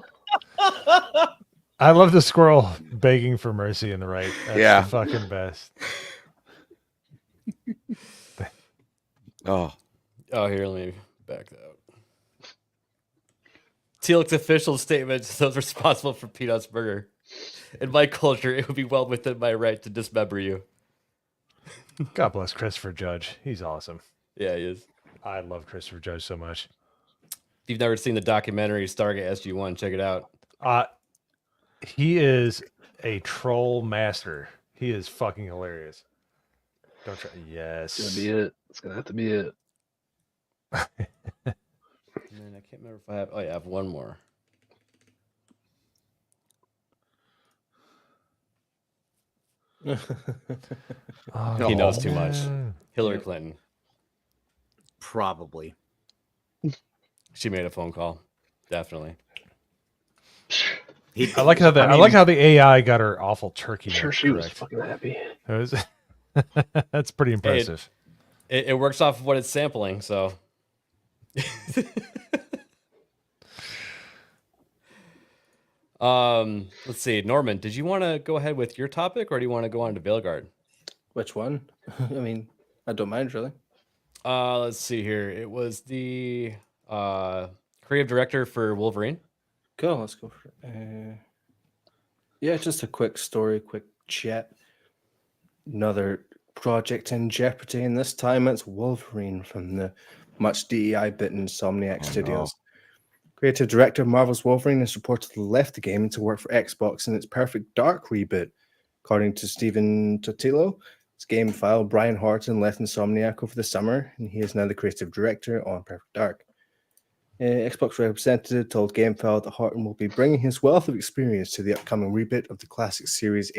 I love the squirrel begging for mercy in the right. That's Yeah. the fucking best. Oh, Oh, here, let me back that out. Teal'c's official statement to those responsible for Peanut's murder. In my culture, it would be well within my right to dismember you. God bless Christopher Judge. He's awesome. Yeah, he is. I love Christopher Judge so much. If you've never seen the documentary Stargate SG-1, check it out. He is a troll master. He is fucking hilarious. Don't try. Yes. It's gonna be it. It's gonna have to be it. Man, I can't remember if I have. Oh yeah, I have one more. Oh, He knows too much. man. Hillary Clinton. Probably. She made a phone call. Definitely. I like how the AI got her awful turkey. Sure, note she was correct. fucking happy. It was- That's pretty impressive. It works off of what it's sampling, so. Let's see. Norman, did you want to go ahead with your topic or do you want to go on to Veilguard? Which one? I mean, I don't mind really. Let's see here. It was the creative director for Wolverine. Cool, let's go for it. Yeah, just a quick story, quick chat. Another project in jeopardy, and this time it's Wolverine from the much DEI-bitten Insomniac Studios. Creative director of Marvel's Wolverine has reportedly left the game to work for Xbox in its Perfect Dark reboot. According to Stephen Totilo, his game file, Brian Horton left Insomniac over the summer, and he is now the creative director on Perfect Dark. Xbox representative told GameFile that Horton will be bringing his wealth of experience to the upcoming reboot of the classic series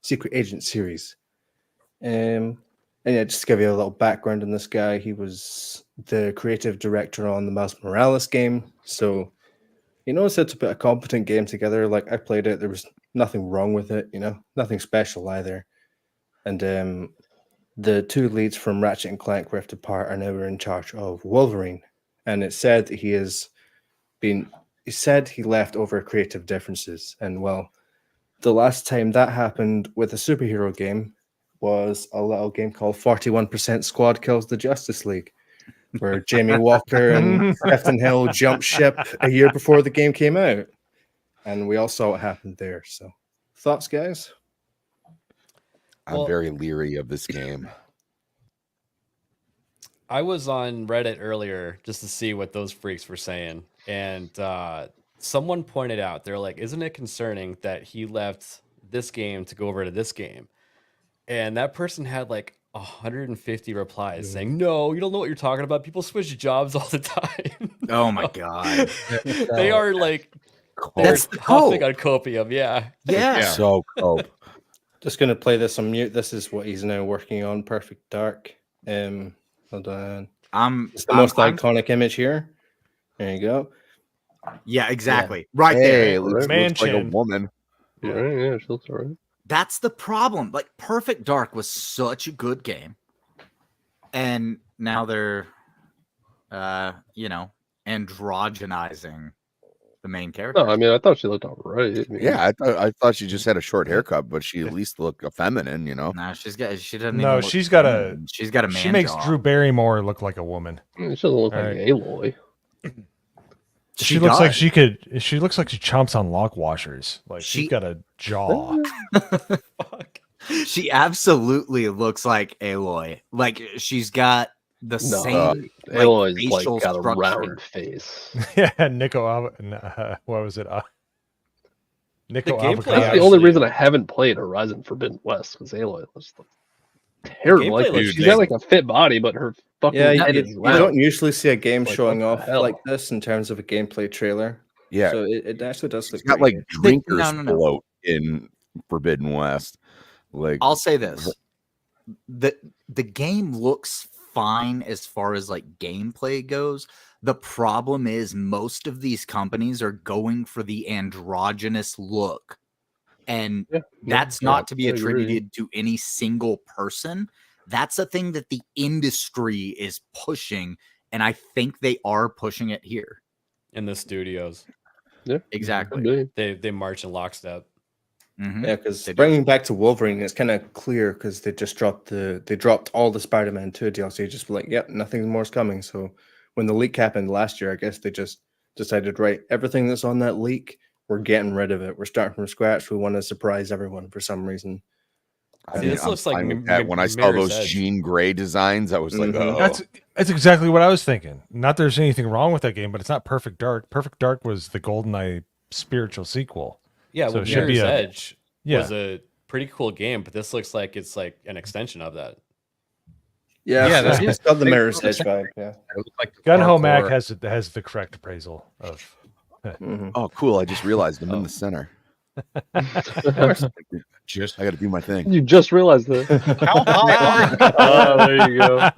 Secret Agent series. And yeah, just to give you a little background on this guy, he was the creative director on the Miles Morales game. So he knows how to put a competent game together. Like, I played it, there was nothing wrong with it, nothing special either. And the two leads from Ratchet and Clank Rift Apart are now in charge of Wolverine. And it said that he said he left over creative differences. And well, the last time that happened with a superhero game was a little game called 41% Squad Kills the Justice League, where Jamie Walker and Clifton Hill jumped ship a year before the game came out. And we all saw what happened there. So, thoughts, guys? I'm very leery of this game. I was on Reddit earlier just to see what those freaks were saying. And someone pointed out, they're like, isn't it concerning that he left this game to go over to this game? And that person had like 150 replies saying, no, you don't know what you're talking about. People switch jobs all the time. Oh my God. They are like, That's the huffing cope. on copium. Yeah. So cope. Just going to play this on mute. This is what he's now working on. Perfect Dark. Hold on. It's the most iconic image here. There you go. Yeah, exactly. Right there. Hey, looks like a woman. Yeah, she looks all right. That's the problem. Like, Perfect Dark was such a good game. And now they're, androgenizing the main character. No, I mean, I thought she looked all right. I mean, Yeah, I thought she just had a short haircut, but she at least looked feminine, Nah, she doesn't No, even she's got a man She makes jaw. Drew Barrymore look like a woman. she doesn't look All like right. Aloy. She looks like she looks like she chomps on lock washers. Like she's got a jaw. She absolutely looks like Aloy. Like, she's got the same Aloy's facial like got a structure. round face. Yeah, Nico. What was it? Nico. That's the only reason I haven't played Horizon Forbidden West, because Aloy was terrible. Like, she's got like a fit body, but her fucking head is you round. don't usually see a game Like, showing what the off hell? like this in terms of a gameplay trailer. Yeah. So it actually does look It's got pretty like good. drinkers No. bloat in Forbidden West. Like, I'll say this: the game looks fine as far as like gameplay goes. The problem is most of these companies are going for the androgynous look, and that's not to be I agree. attributed to any single person. That's a thing that the industry is pushing, and I think they are pushing it here In the studios. Yeah, exactly. They march in lockstep. Yeah, because bringing back to Wolverine, it's kind of clear because they just dropped all the Spider-Man 2 DLC. Just like, yep, nothing more's coming. So when the leak happened last year, I guess they just decided, right, everything that's on that leak, we're getting rid of it. We're starting from scratch. We want to surprise everyone for some reason. I mean, I'm fine with that. When I saw those Jean Grey designs, I was like, oh. That's exactly what I was thinking. Not there's anything wrong with that game, but it's not Perfect Dark. Perfect Dark was the GoldenEye spiritual sequel. Yeah, so well, it should be Mirror's a Edge was a pretty cool game, but this looks like it's like an extension of that. Yeah, that's it's got the Mirror's Edge vibe. Yeah, Gun Ho Mac has the correct appraisal of. Oh, cool! I just realized I'm in the center. I got to do my thing. You just realized that. Oh, there you go.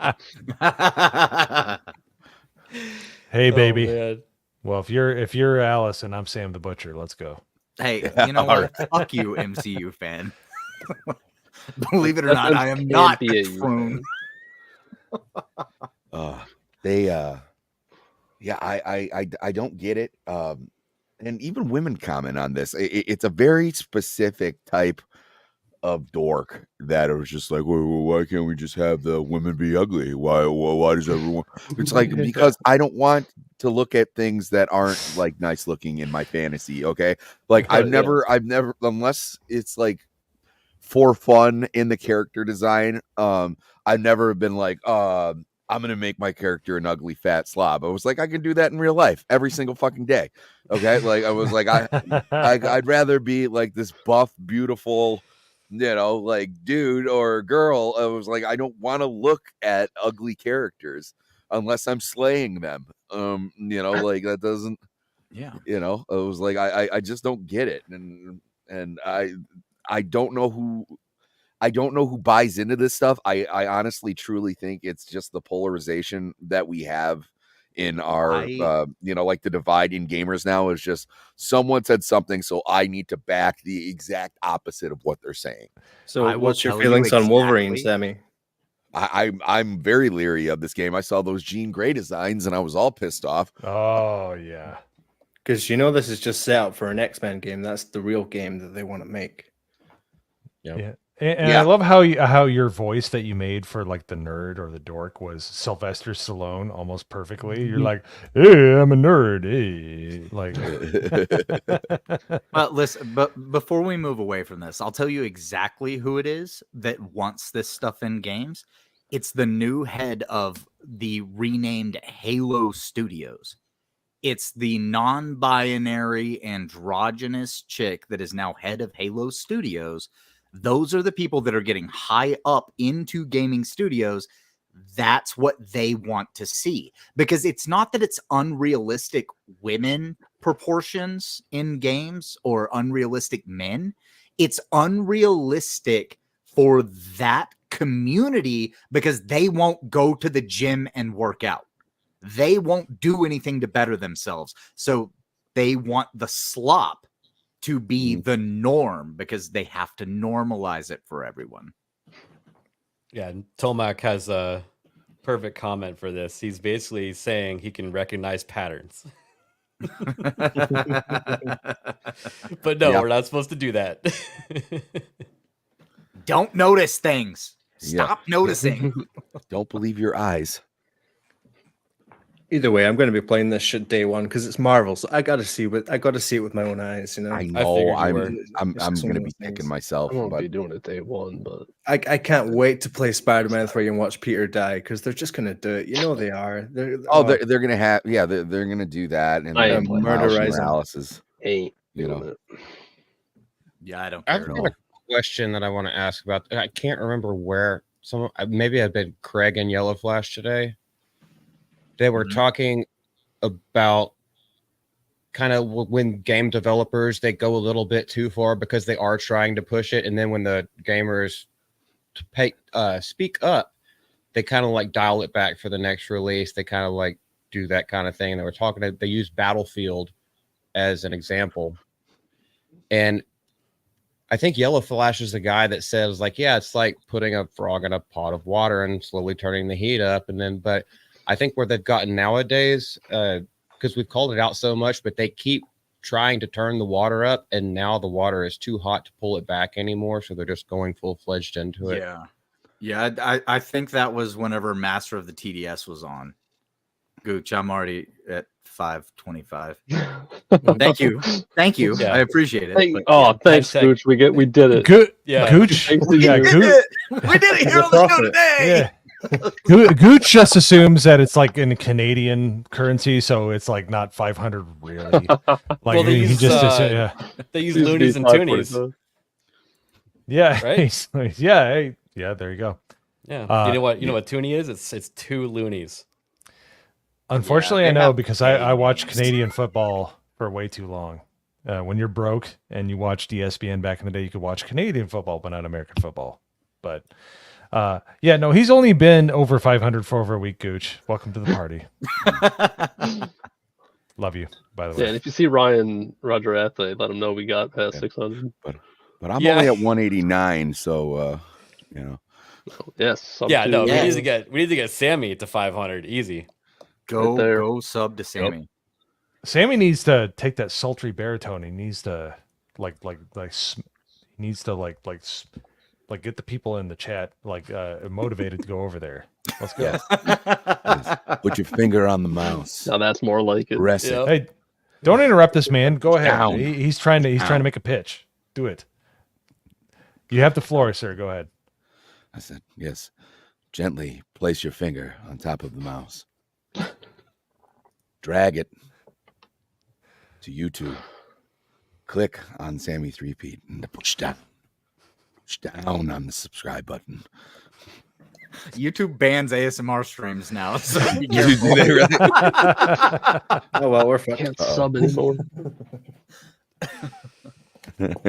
Hey, Oh, baby. man. Well, if you're Alice and I'm Sam the Butcher, let's go. Hey, you know what? Fuck you, MCU fan. Believe it or not, I am not a prune. I don't get it. And even women comment on this. It's a very specific type of dork that it was just like, well, why can't we just have the women be ugly? Why does everyone? It's like, because I don't want to look at things that aren't like nice looking in my fantasy. Okay, like I've never, unless it's like for fun in the character design. I've never been like, I'm gonna make my character an ugly fat slob. I was like, I can do that in real life every single fucking day. Okay, like I was like, I'd rather be like this buff, beautiful, like dude or girl. I was like, I don't want to look at ugly characters unless I'm slaying them. Like that doesn't. Yeah. I was like, I just don't get it, and I don't know who. I don't know who buys into this stuff. I honestly, truly think it's just the polarization that we have in our, like the divide in gamers now is just someone said something, so I need to back the exact opposite of what they're saying. So, what's your feelings on Wolverine, Sammy? I'm very leery of this game. I saw those Jean Grey designs and I was all pissed off. Oh yeah, because this is just set up for an X-Men game. That's the real game that they want to make. Yeah. And I love how your voice that you made for like the nerd or the dork was Sylvester Stallone almost perfectly. You're like, hey, I'm a nerd. Hey, like. Well, listen, but before we move away from this, I'll tell you exactly who it is that wants this stuff in games. It's the new head of the renamed Halo Studios. It's the non-binary androgynous chick that is now head of Halo Studios. Those are the people that are getting high up into gaming studios. That's what they want to see, because it's not that it's unrealistic women proportions in games or unrealistic men. It's unrealistic for that community because they won't go to the gym and work out. They won't do anything to better themselves. So they want the slop to be the norm because they have to normalize it for everyone. Yeah, and Tomac has a perfect comment for this. He's basically saying he can recognize patterns. But no, we're not supposed to do that. Don't notice things. Stop noticing. Don't believe your eyes. Either way, I'm going to be playing this shit day one because it's Marvel. So I got to see it with my own eyes. I know. I'm going to be kicking myself. I won't be doing it day one, but I can't wait to play Spider-Man 3 and watch Peter die because they're just going to do it. They are. They're going to have. Yeah, they're going to do that. And murderize ain't. Yeah, I don't I've care. got a question that I want to ask about. I can't remember where. Maybe I've been Craig and Yellow Flash today. They were talking about kind of when game developers, they go a little bit too far because they are trying to push it. And then when the gamers speak up, they kind of like dial it back for the next release. They kind of like do that kind of thing. They use Battlefield as an example. And I think Yellow Flash is the guy that says like, yeah, it's like putting a frog in a pot of water and slowly turning the heat up. But I think where they've gotten nowadays, because we've called it out so much, but they keep trying to turn the water up, and now the water is too hot to pull it back anymore, so they're just going full-fledged into it. Yeah. I think that was whenever Master of the TDS was on. Gooch, I'm already at 525. Thank you. Yeah. I appreciate it. Thanks, Gooch. We did it. Gooch. We did it here on the show today. Yeah. Gooch just assumes that it's like in Canadian currency, so it's like not 500 really. Like they use loonies and toonies. Yeah, right. Yeah, there you go. Yeah, you know what toonie is? It's two loonies. Unfortunately, I know because I watched Canadian football for way too long. When you're broke and you watched ESPN back in the day, you could watch Canadian football, but not American football. But he's only been over 500 for over a week, Gooch. Welcome to the party. Love you, by the way. Yeah, and if you see Ryan Roger Athlete, let him know we got past 600. But I'm only at 189, so Yes. We need to get Sammy to 500 easy. Go sub to Sammy. Yep. Sammy needs to take that sultry baritone. He needs to get the people in the chat motivated to go over there. Let's go. Yes. Put your finger on the mouse. Now that's more like it. Rest it. Hey, don't interrupt this man. Go ahead. Down. He's trying to make a pitch. Do it. You have the floor, sir. Go ahead. I said, yes. Gently place your finger on top of the mouse. Drag it to YouTube. Click on Sammy 3Pete and push down on the subscribe button. YouTube bans ASMR streams now. So be Do they really? Oh well, we're fucked. Can't sub anymore.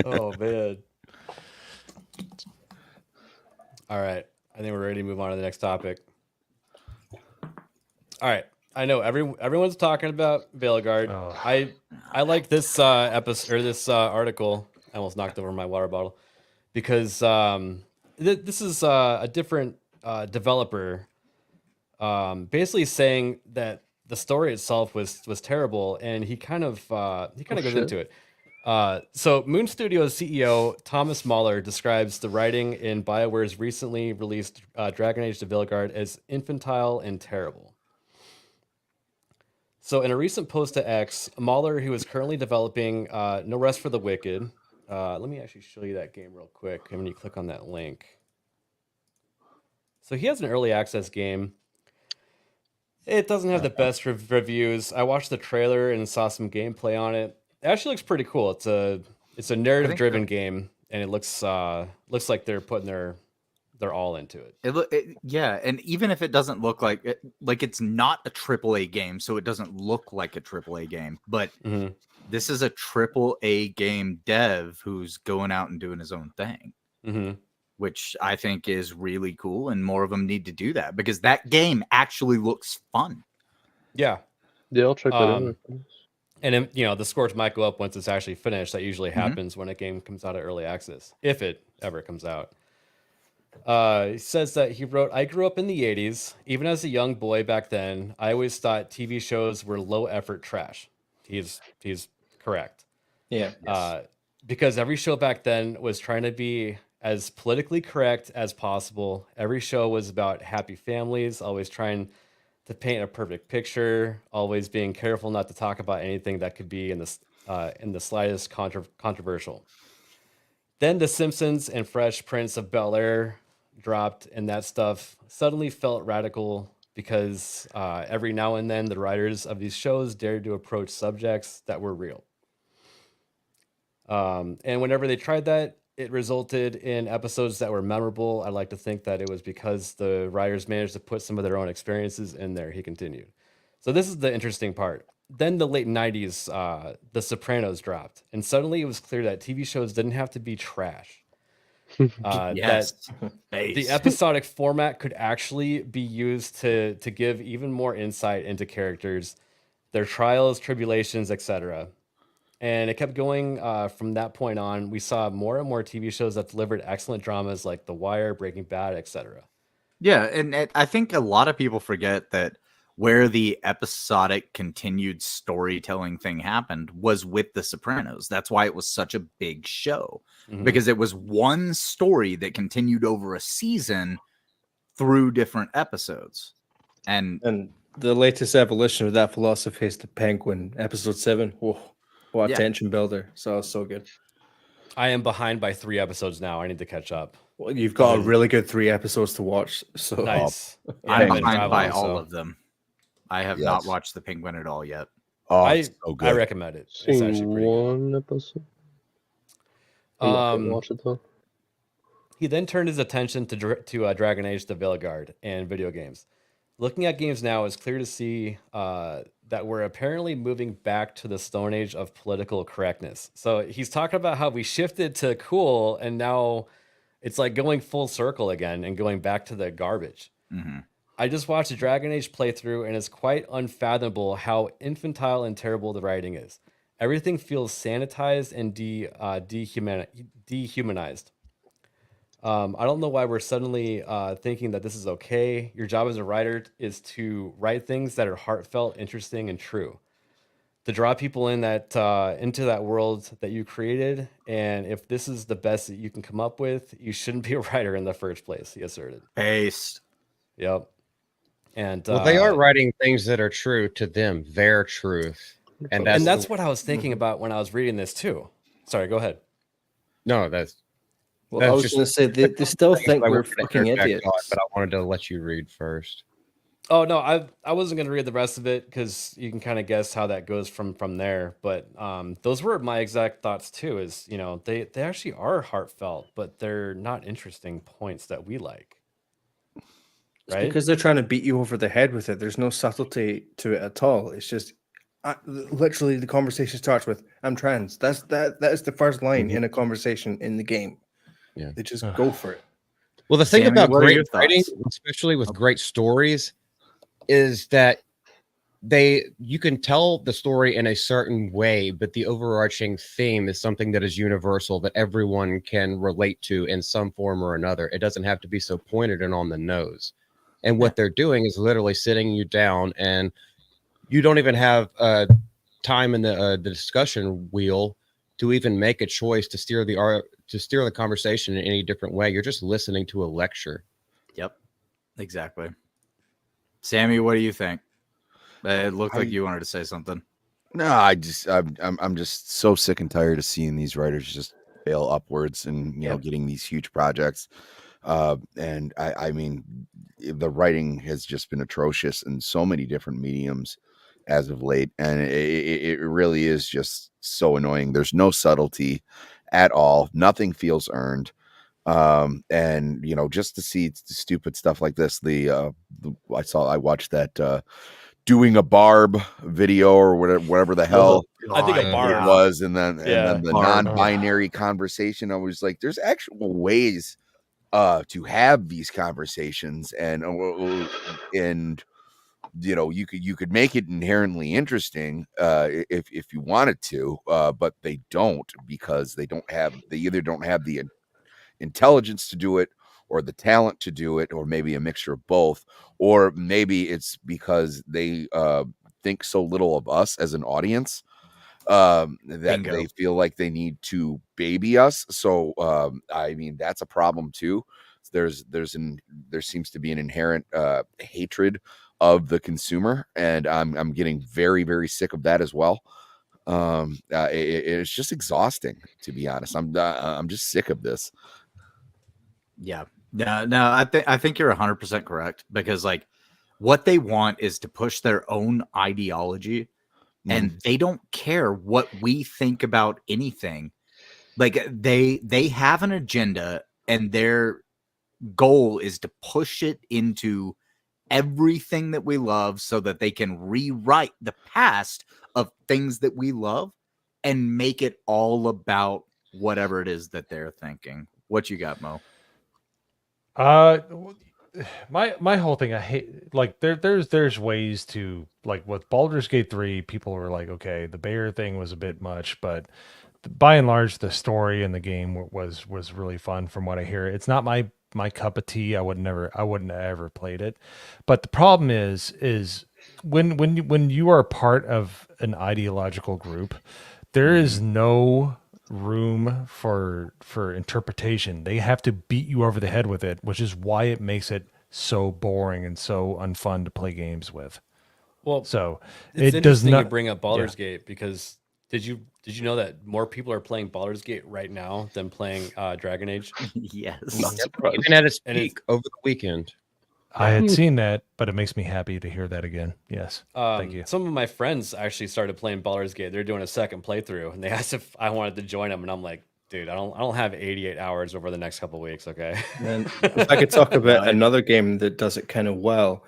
Oh man. All right. I think we're ready to move on to the next topic. All right. I know everyone's talking about Veilguard. Oh. I like this episode or this article. I almost knocked over my water bottle because this is a different developer basically saying that the story itself was terrible, and he kind of goes into it. So Moon Studios CEO Thomas Mahler describes the writing in BioWare's recently released Dragon Age: The Veilguard as infantile and terrible. So in a recent post to X, Mahler, who is currently developing No Rest for the Wicked, let me actually show you that game real quick when you click on that link. So he has an early access game. It doesn't have the best reviews. I watched the trailer and saw some gameplay on it. It actually looks pretty cool. It's a narrative driven game, and it looks like they're putting their all into it. Yeah, and even if it doesn't look like it's not a AAA game, so it doesn't look like a AAA game, but this is a AAA game dev who's going out and doing his own thing, which I think is really cool, and more of them need to do that because that game actually looks fun. Yeah, I'll check that out. And then, the scores might go up once it's actually finished. That usually happens when a game comes out of early access, if it ever comes out. He says that he wrote, I grew up in the 80s. Even as a young boy back then, I always thought TV shows were low effort trash. He's correct. Yeah. Because every show back then was trying to be as politically correct as possible. Every show was about happy families, always trying to paint a perfect picture, always being careful not to talk about anything that could be in the slightest controversial. Then The Simpsons and Fresh Prince of Bel-Air dropped, and that stuff suddenly felt radical because every now and then the writers of these shows dared to approach subjects that were real. And whenever they tried that, it resulted in episodes that were memorable. I like to think that it was because the writers managed to put some of their own experiences in there, he continued. So this is the interesting part. Then the late 90s, The Sopranos dropped, and suddenly it was clear that TV shows didn't have to be trash. Yes. That the episodic format could actually be used to give even more insight into characters, their trials, tribulations, etc. And it kept going from that point on. We saw more and more TV shows that delivered excellent dramas like The Wire, Breaking Bad, etc. Yeah, and I think a lot of people forget that where the episodic continued storytelling thing happened was with The Sopranos. That's why it was such a big show, because it was one story that continued over a season through different episodes. And the latest evolution of that philosophy is the Penguin, episode 7. Whoa, what a tension builder. So good. I am behind by 3 episodes now. I need to catch up. Well, you've got a really good 3 episodes to watch. So nice. I'm behind by all of them. I have not watched The Penguin at all yet. Oh, it's so good. I recommend it. It's actually pretty one episode. Watch it though. He then turned his attention to Dragon Age: The Veilguard and video games. Looking at games now, it's clear to see that we're apparently moving back to the Stone Age of political correctness. So he's talking about how we shifted to cool, and now it's like going full circle again and going back to the garbage. I just watched a Dragon Age playthrough, and it's quite unfathomable how infantile and terrible the writing is. Everything feels sanitized and dehumanized. I don't know why we're suddenly thinking that this is okay. Your job as a writer is to write things that are heartfelt, interesting, and true. To draw people in into that world that you created. And if this is the best that you can come up with, you shouldn't be a writer in the first place, he asserted. Based. Yep. And they are writing things that are true to them, their truth. And that's what I was thinking about when I was reading this too. Sorry, go ahead. No, that's... Well, I was going to say, they still think we're fucking idiots. But I wanted to let you read first. Oh, no, I wasn't going to read the rest of it because you can kind of guess how that goes from there. But those were my exact thoughts too, is, they actually are heartfelt, but they're not interesting points that we like. Right? Because they're trying to beat you over the head with it. There's no subtlety to it at all. It's just literally the conversation starts with, I'm trans. That is the first line in a conversation in the game. Yeah. They just go for it. Well, the thing Sammy, about what are great your writing, thoughts? especially with great stories, is that you can tell the story in a certain way, but the overarching theme is something that is universal that everyone can relate to in some form or another. It doesn't have to be so pointed and on the nose. And what they're doing is literally sitting you down, and you don't even have time in the discussion wheel to even make a choice to steer to steer the conversation in any different way. You're just listening to a lecture. Yep, exactly. Sammy, what do you think? It looked like you wanted to say something. No, I'm just so sick and tired of seeing these writers just fail upwards and getting these huge projects. And I mean, the writing has just been atrocious in so many different mediums as of late, and it really is just so annoying. There's no subtlety at all. Nothing feels earned. And just to see stupid stuff like this, I watched that doing a barb video or whatever the hell I think a it barb was, and then the barb. non-binary conversation. I was like, there's actual ways to have these conversations, and you could make it inherently interesting if you wanted to, but they don't, because they either don't have the intelligence to do it or the talent to do it, or maybe a mixture of both, or maybe it's because they think so little of us as an audience that Bingo. they feel like they need to baby us. So I mean, that's a problem too. There seems to be an inherent hatred of the consumer, and I'm getting very, very sick of that as well. It's just exhausting, to be honest. I'm just sick of this. Yeah. No, I think you're 100% correct, because like what they want is to push their own ideology, and they don't care what we think about anything. Like they have an agenda, and their goal is to push it into everything that we love, so that they can rewrite the past of things that we love and make it all about whatever it is that they're thinking. What you got, Mo? My whole thing, I hate, like, there's ways to, like, with Baldur's Gate 3, people were like, okay, the bear thing was a bit much, but by and large, the story in the game was really fun from what I hear. It's not my cup of tea. I wouldn't have ever played it. But the problem is when you are part of an ideological group, there is no room for interpretation. They have to beat you over the head with it, which is why it makes it so boring and so unfun to play games with. Well, so it's it does interesting not you bring up Baldur's Gate, because did you know that more people are playing Baldur's Gate right now than playing Dragon Age? Yes. Even at its peak over the weekend. I had seen that, but it makes me happy to hear that again. Yes. Thank you. Some of my friends actually started playing Baldur's Gate. They're doing a second playthrough, and they asked if I wanted to join them, and I'm like, dude, I don't have 88 hours over the next couple of weeks, okay? And if I could talk about another game that does it kind of well,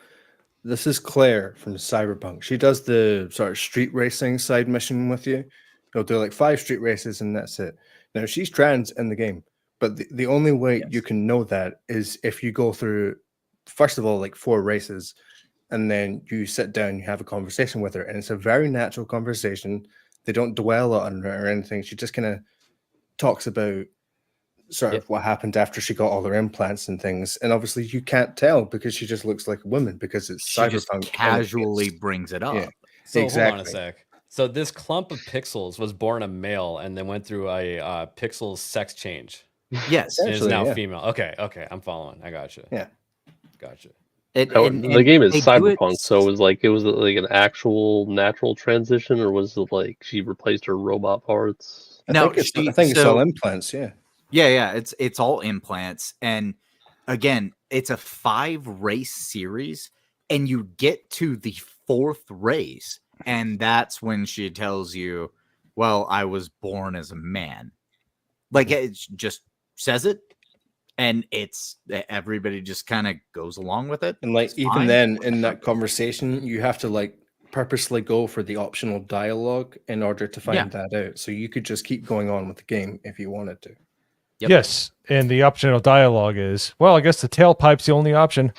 this is Claire from Cyberpunk. She does the sort of street racing side mission with you. You'll do like 5 street races, and that's it. Now, she's trans in the game, but the only way you can know that is if you go through, first of all, like 4 races, and then you sit down, you have a conversation with her, and it's a very natural conversation. They don't dwell on her or anything. She just kind of talks about sort of what happened after she got all her implants and things. And obviously you can't tell because she just looks like a woman, because it's She just cyberpunk. casually brings it up. Yeah, So exactly. hold on a sec. So this clump of pixels was born a male and then went through a pixel sex change. Yes, And is essentially, now yeah. female. Okay, I'm following. I gotcha. Yeah. Gotcha. The game is they do it- cyberpunk, so it was like an actual natural transition, or was it like she replaced her robot parts? I No, think it's, she- I think it's so- all implants. Yeah. Yeah, it's all implants. And again, it's a 5 race series, and you get to the 4th race, and that's when she tells you, well, I was born as a man. Like, it just says it, and it's everybody just kind of goes along with it. And like It's even fine. then in that conversation, you have to like purposely go for the optional dialogue in order to find that out. So you could just keep going on with the game if you wanted to. Yep. Yes, and the optional dialogue is, well, I guess the tailpipe's the only option.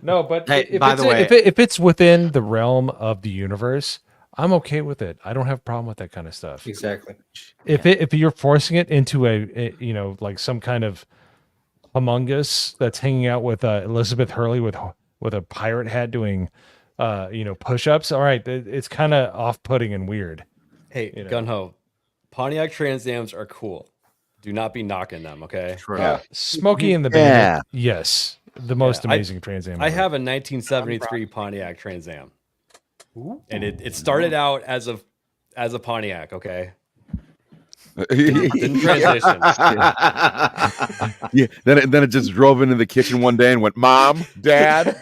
No, but Hey, if, by it's the way- if it's within the realm of the universe, I'm okay with it. I don't have a problem with that kind of stuff. Exactly. If you're forcing it into a like some kind of Among Us that's hanging out with Elizabeth Hurley with a pirate hat doing push-ups, all right, it's kind of off-putting and weird. Hey, Gunho, Pontiac Trans Ams are cool. Do not be knocking them, okay? Yeah. Smokey and the Bandit, yes, the most amazing Trans Am. I have a 1973 Pontiac Trans Am, and it started out as a Pontiac, okay? Didn't transition. Yeah. Then it just drove into the kitchen one day and went, "Mom, Dad."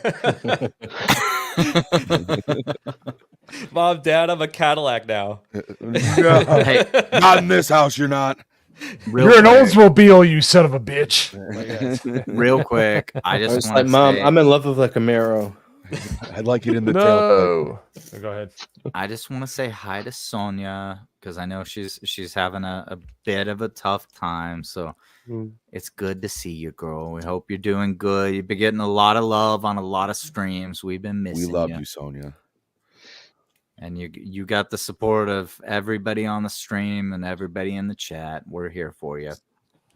Mom, Dad, I'm a Cadillac now. Hey, not in this house. You're not. You're an Oldsmobile, you son of a bitch. Real quick, I just It's want like, to Mom, say, I'm in love with a Camaro. I'd like it in the No. Go ahead. I just want to say hi to Sonia because I know she's having a bit of a tough time. So it's good to see you, girl. We hope you're doing good. You've been getting a lot of love on a lot of streams. We've been missing We love you. you, Sonia. And you got the support of everybody on the stream and everybody in the chat. We're here for you.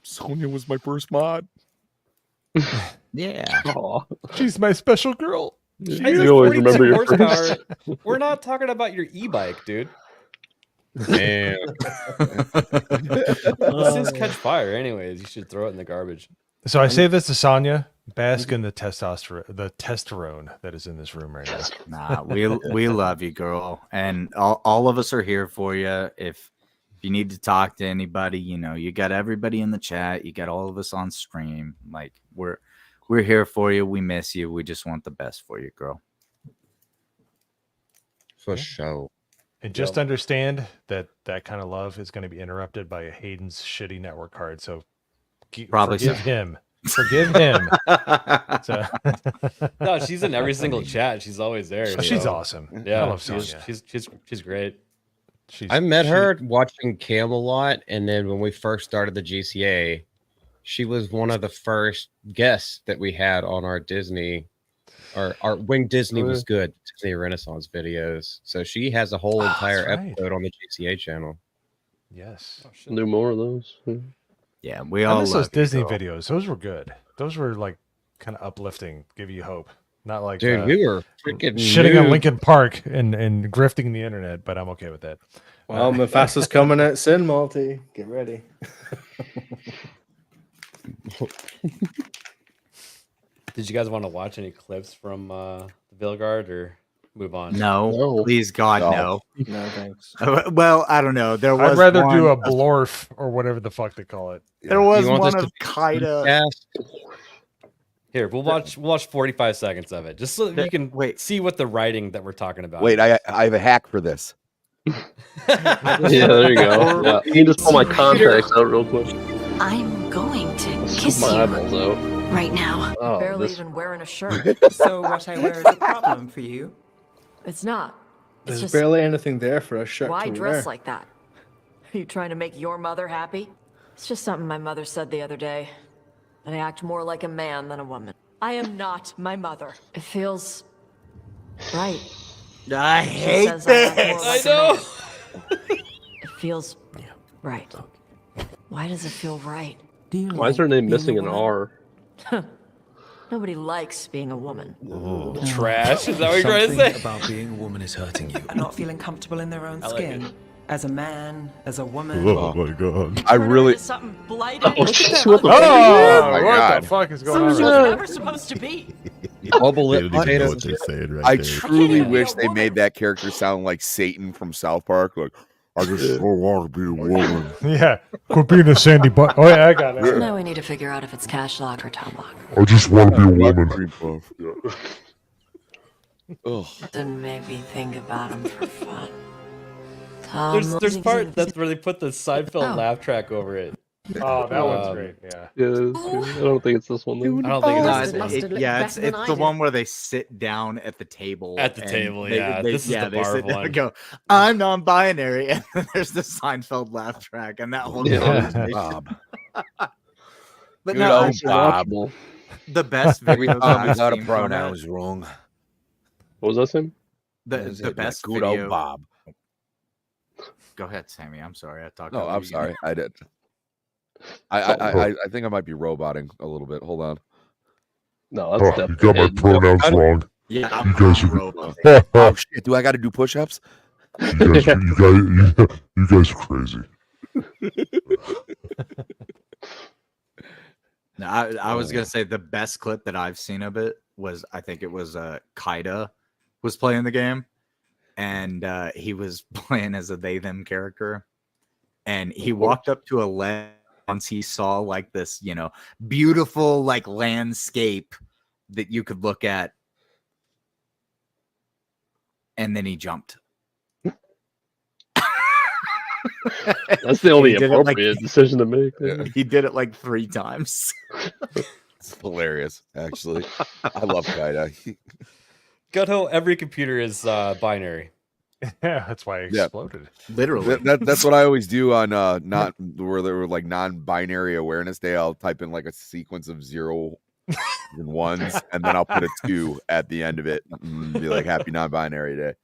Sonia was my first mod. Yeah. She's my special girl. Hey, You always remember your horsepower. We're not talking about your e-bike, dude. Man. Let's just catch fire. Anyways, you should throw it in the garbage. So I say this to Sonya, bask in the testosterone that is in this room right now. Nah, we love you, girl, and all of us are here for you. If you need to talk to anybody, you got everybody in the chat. You got all of us on stream. Like we're here for you. We miss you. We just want the best for you, girl. For sure. And just understand that kind of love is going to be interrupted by a Hayden's shitty network card. So Probably forgive so. him. Forgive him. So. No, she's in every single chat. She's always there. Oh, she's awesome. Yeah, I love Sonya. she's great. I met her watching Camelot, and then when we first started the GCA, she was one of the first guests that we had on our Disney, or our when Disney was good, Disney Renaissance videos. So she has a whole entire episode on the GCA channel. Yes. Do more of those. Yeah, we I all miss love those you, Disney girl. videos. Those were good. Those were like kind of uplifting, give you hope. Not like Dude, we were freaking shitting on nude. Lincoln Park and grifting the internet, but I'm okay with that. Well, Mufasa's coming at Sin Multi. Get ready. Did you guys want to watch any clips from Veilguard or move on? No, please God, no. No, thanks. Well, I don't know. There was. I'd rather one do a of- blorf or whatever the fuck they call it. There was You want one this of to be Kaida. Here, we'll watch 45 seconds of it, just so that you can see what the writing that we're talking about. Wait, I have a hack for this. Yeah, there you go. Yeah. You can just pull my contacts out real quick. I'm going to Scoop kiss my you eyeballs out. right now. Oh, Barely this- even wearing a shirt. So what I wear is a problem for you? It's not. It's There's just, barely anything there for a shirt why to dress wear. like that? Are you trying to make your mother happy? It's just something my mother said the other day. That I act more like a man than a woman. I am not my mother. It feels right. I She hate says I act more this. like a man. It feels right. Why does it feel right? Why is her name missing an R? Nobody likes being a woman. Trash? Is that what you're trying to say? Something about being a woman is hurting you. Not feeling comfortable in their own I like skin? it. As a man, as a woman? Oh my god! I really. Something blighted. Oh, shit, what the fuck? Oh, my what God. the fuck is going on? Something right you're there? never supposed to be. Bubble They lip don't even know what potatoes. they're saying right I there. truly wish they made that character sound like Satan from South Park. Like, I just so want to be a woman. Yeah, quit being a sandy butt. Oh yeah, I got it. Now we need to figure out if it's cash lock or tom lock. I just want to be a woman. Ugh. Then maybe think about them for fun. There's part that's where they put the Seinfeld laugh track over it. Oh, that one's great. Yeah. I don't think it's this one. Though. I don't think No, it's this one. it's the one where they sit down at the table. At the and table, they, yeah. They, This is yeah, the they sit Barb down one. and go, I'm non-binary, and then there's the Seinfeld laugh track, and that whole conversation. Bob. But Good no, old actually, Bob. the best Every videos time we I've got a seen from pronouns it- wrong. What was that, Sam? The best good video. old Bob. Go ahead, Sammy. I'm sorry. I talked. No, over I'm you. sorry. I did. I think I might be roboting a little bit. Hold on. No, that's you got my pronouns wrong. Yeah, you guys are. Oh shit! Do I got to do push-ups? You guys are crazy. No, I was gonna say the best clip that I've seen of it was I think it was Kaida was playing the game, and he was playing as a they them character, and he walked up to a ledge once he saw like this, beautiful like landscape that you could look at, and then he jumped. That's the only He did it, appropriate decision to make. He did it like 3 times. It's hilarious, actually. I love Kaida. Gutho, every computer is binary. Yeah, that's why it exploded. Literally. That's what I always do on not where there were like non-binary awareness day. I'll type in like a sequence of 0 and 1s, and then I'll put a 2 at the end of it and be like, "Happy non-binary day."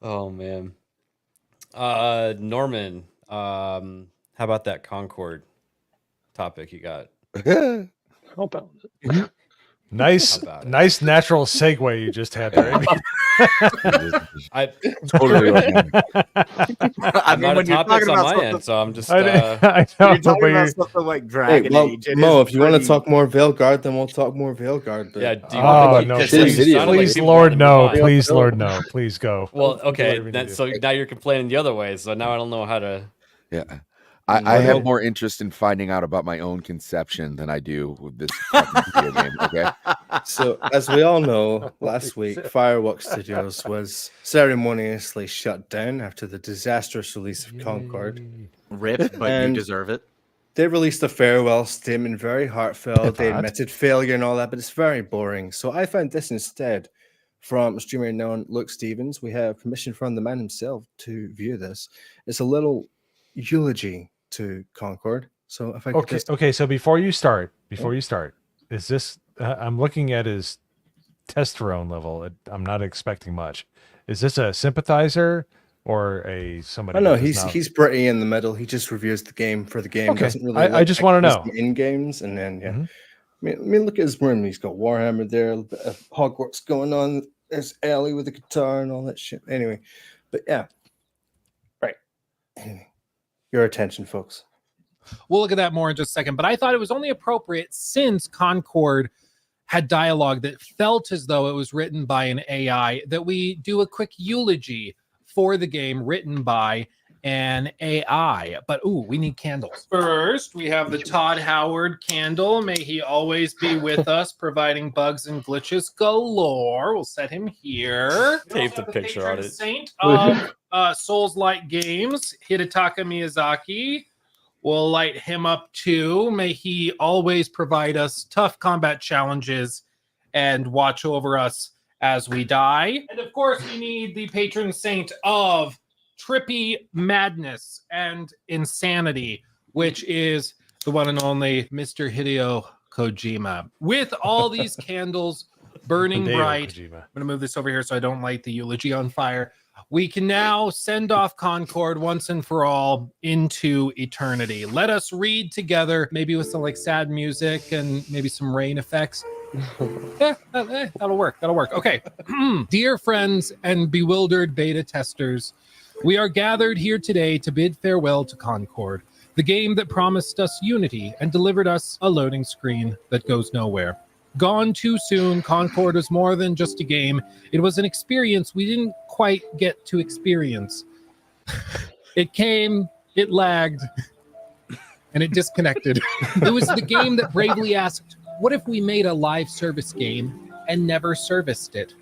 Oh man. Norman, how about that Concord topic you got? How about it? Nice natural segue you just had there. I totally. I'm not a topics on my end, so I'm just. I know, You're talking but about something like Dragon Age. It Mo, is if you want to pretty- talk more Veilguard, then we'll talk more Veilguard. But... Yeah, do you Oh want no! to Please, Lord, no! Please, Lord, no! Please go. Well, okay. Do Then, so now you're complaining the other way. So now I don't know how to. Yeah. I have more interest in finding out about my own conception than I do with this fucking video game. Okay. So, as we all know, last week, Fireworks Studios was ceremoniously shut down after the disastrous release of Concord. Rip, but And you deserve it. They released a farewell statement, very heartfelt. They admitted failure and all that, but it's very boring. So I found this instead from streamer known Luke Stevens. We have permission from the man himself to view this. It's a little eulogy to Concord. So if I could just... Okay. So before you start, is this? I'm looking at his testosterone level. I'm not expecting much. Is this a sympathizer or a somebody? I know that does not- he's pretty in the middle. He just reviews the game for the game. Okay. Doesn't really. I just want to know in games, and then I mean, look at his room. He's got Warhammer there, a bit of Hogwarts going on. There's Ellie with the guitar and all that shit. Anyway, but yeah, right. Anyway, your attention, folks. We'll look at that more in just a second. But I thought it was only appropriate since Concord had dialogue that felt as though it was written by an AI that we do a quick eulogy for the game written by an AI. But we need candles. First, we have the Todd Howard candle. May he always be with us, providing bugs and glitches galore. We'll set him here. Taped a picture on it. Saint of Souls-like games, Hidetaka Miyazaki. We'll light him up too. May he always provide us tough combat challenges and watch over us as we die. And of course, we need the patron saint of trippy madness and insanity, which is the one and only Mr. Hideo Kojima. With all these candles burning Hideo bright, Kojima. I'm going to move this over here so I don't light the eulogy on fire. We can now send off Concord once and for all into eternity. Let us read together, maybe with some like sad music and maybe some rain effects. That'll work. Okay. Dear friends and bewildered beta testers, we are gathered here today to bid farewell to Concord, the game that promised us unity and delivered us a loading screen that goes nowhere. Gone too soon, Concord was more than just a game. It was an experience we didn't quite get to experience. It came, it lagged, and it disconnected. It was the game that bravely asked, what if we made a live service game and never serviced it?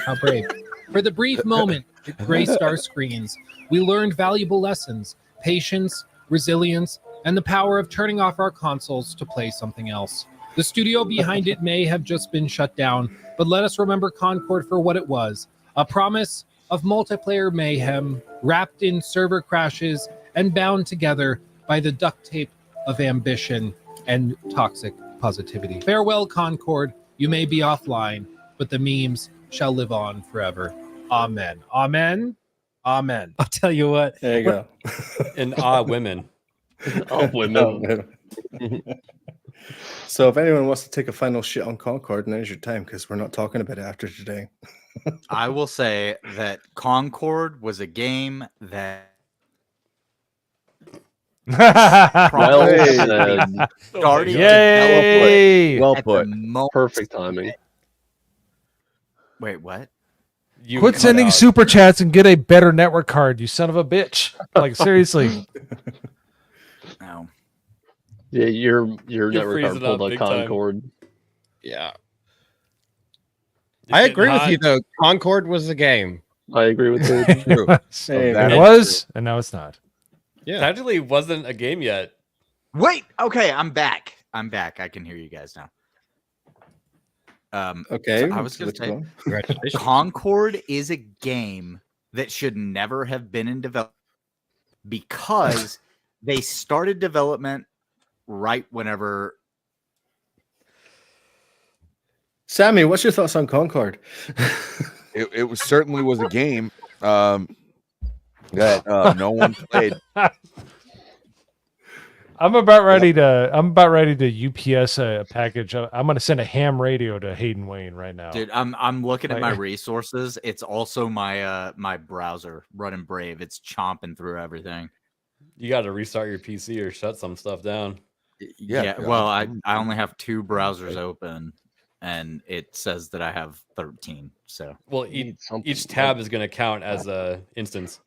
How brave. For the brief moment graced our screens. We learned valuable lessons, patience, resilience, and the power of turning off our consoles to play something else. The studio behind it may have just been shut down, but let us remember Concord for what it was, a promise of multiplayer mayhem, wrapped in server crashes and bound together by the duct tape of ambition and toxic positivity. Farewell, Concord. You may be offline, but the memes shall live on forever. Amen. Amen. Amen. I'll tell you what. There you go. And women. Women. So if anyone wants to take a final shit on Concord, now's your time, because we're not talking about it after today. I will say that Concord was a game that started Yay! Well at put. the moment. Perfect timing. Wait, what? Quit sending super chats and get a better network card, you son of a bitch. Like, seriously. No. Yeah, your network card freezing pulled up like big time. Concord. Yeah. It's I getting agree with hot. you though. Concord was the game. I agree with you. True. It that was, and now it's not. It actually wasn't a game yet. Wait. Okay, I'm back. I'm back. I can hear you guys now. Okay, so I was going let's to say, go. Congratulations. Concord is a game that should never have been in development because they started development right whenever. Sammy, what's your thoughts on Concord? It was certainly was a game that no one played. I'm about ready to UPS a package. I'm going to send a ham radio to Hayden Wayne right now. Dude, I'm looking at my Like- resources. It's also my my browser running Brave. It's chomping through everything. You got to restart your PC or shut some stuff down. Yeah. Well, I only have 2 browsers open, and it says that I have 13. So Well, each tab is going to count as a instance.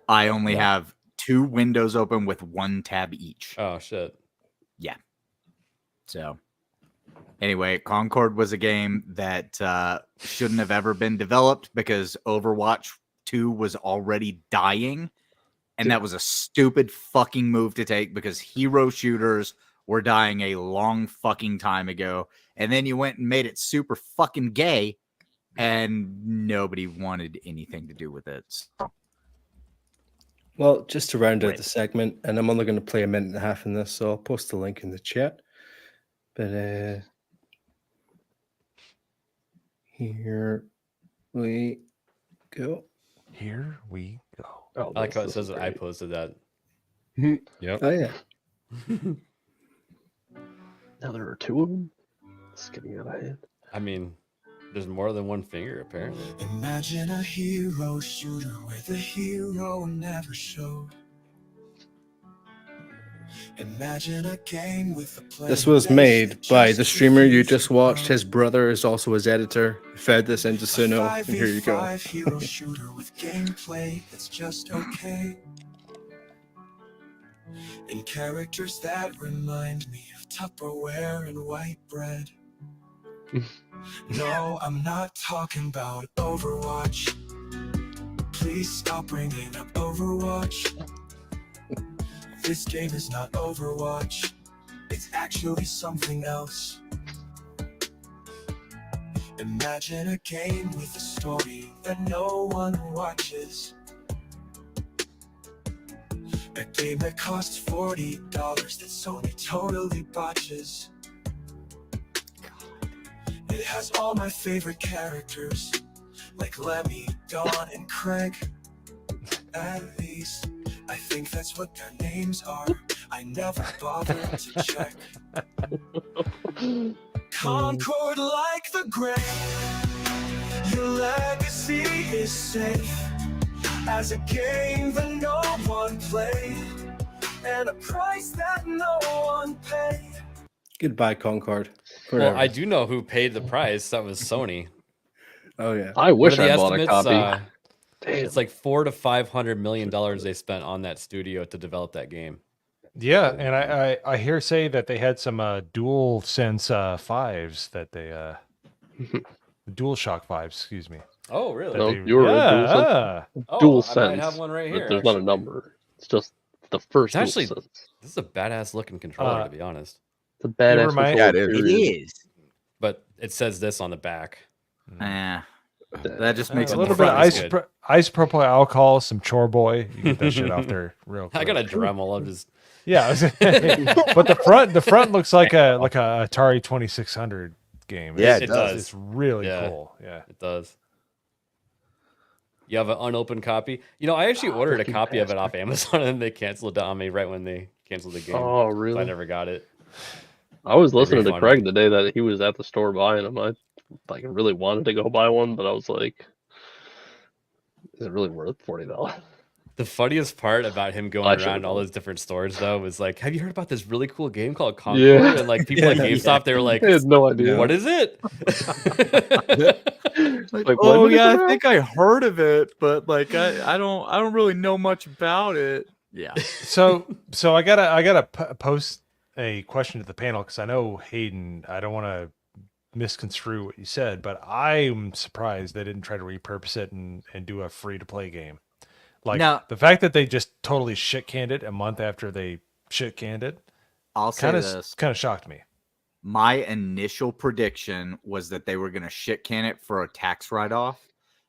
I only have 2 windows open with 1 tab each. Oh shit. Yeah. So anyway, Concord was a game that shouldn't have ever been developed because Overwatch 2 was already dying. And that was a stupid fucking move to take because hero shooters were dying a long fucking time ago. And then you went and made it super fucking gay and nobody wanted anything to do with it. So, Well, just to round out the segment, and I'm only going to play a minute and a half in this, so I'll post the link in the chat. But here we go. Here we go. Oh, I like how it says that I posted that. Yep. Oh yeah. Now there are 2 of them. It's getting out of hand. I mean, there's more than one finger apparently. Imagine a hero shooter where the hero never showed. Imagine a game with a player This was made by the streamer you just watched. His brother is also his editor. Fed this into Suno, and here you go. 5v5 hero shooter with gameplay that's just okay. And characters that remind me of Tupperware and white bread. No, I'm not talking about Overwatch. Please stop bringing up Overwatch. This game is not Overwatch. It's actually something else. Imagine a game with a story that no one watches. A game that costs $40 that Sony totally botches. It has all my favorite characters, like Lemmy, Dawn, and Craig. At least, I think that's what their names are. I never bothered to check. Concord like the grave. Your legacy is safe. As a game that no one played. And a price that no one paid. Goodbye, Concord. Well, Forever. I do know who paid the price. That was Sony. Oh yeah. I wish What are the I bought a estimates? copy. Damn. It's like $400 to $500 million they spent on that studio to develop that game. Yeah, and I hear say that they had some dual sense 5s that they Dual Shock 5s, excuse me. Oh, really? No, you're Yeah. Oh, dual I sense. might have one right but here, there's not a actually. number. It's just the first It's actually, dual sense. this is a badass looking controller, to be honest. It's a badass remind- controller. Yeah, it is. It period. is. But it says this on the back. That just makes a it little more bit of fun. isopropyl alcohol, some chore boy. You get that shit off there real quick. I got a Dremel. I'm just Yeah, I was but the front looks like a Atari 2600 game. Yeah, it does. It's really Yeah. cool. Yeah. It does. You have an unopened copy. You know, I actually ordered a fucking copy of it off bastard. Amazon, and they canceled it on me right when they canceled the game. Oh, So really? I never got it. I was listening to refunded Craig it. the day that he was at the store buying them. I like really wanted to go buy one, but I was like, is it really worth $40? The funniest part about him I going should've around all gone. those different stores, though, was like, "Have you heard about this really cool game called Concord?" Yeah. And like people at GameStop, they were like, I had no idea. "What is it?" Like, Oh when did it yeah, come I out? think I heard of it, but like I don't really know much about it. Yeah. So I gotta post a question to the panel because I know Hayden. I don't want to misconstrue what you said, but I'm surprised they didn't try to repurpose it and do a free to play game. Like Now- the fact that they just totally shit canned it a month after they shit canned it, I'll say kind this. of shocked me. My initial prediction was that they were going to shit can it for a tax write off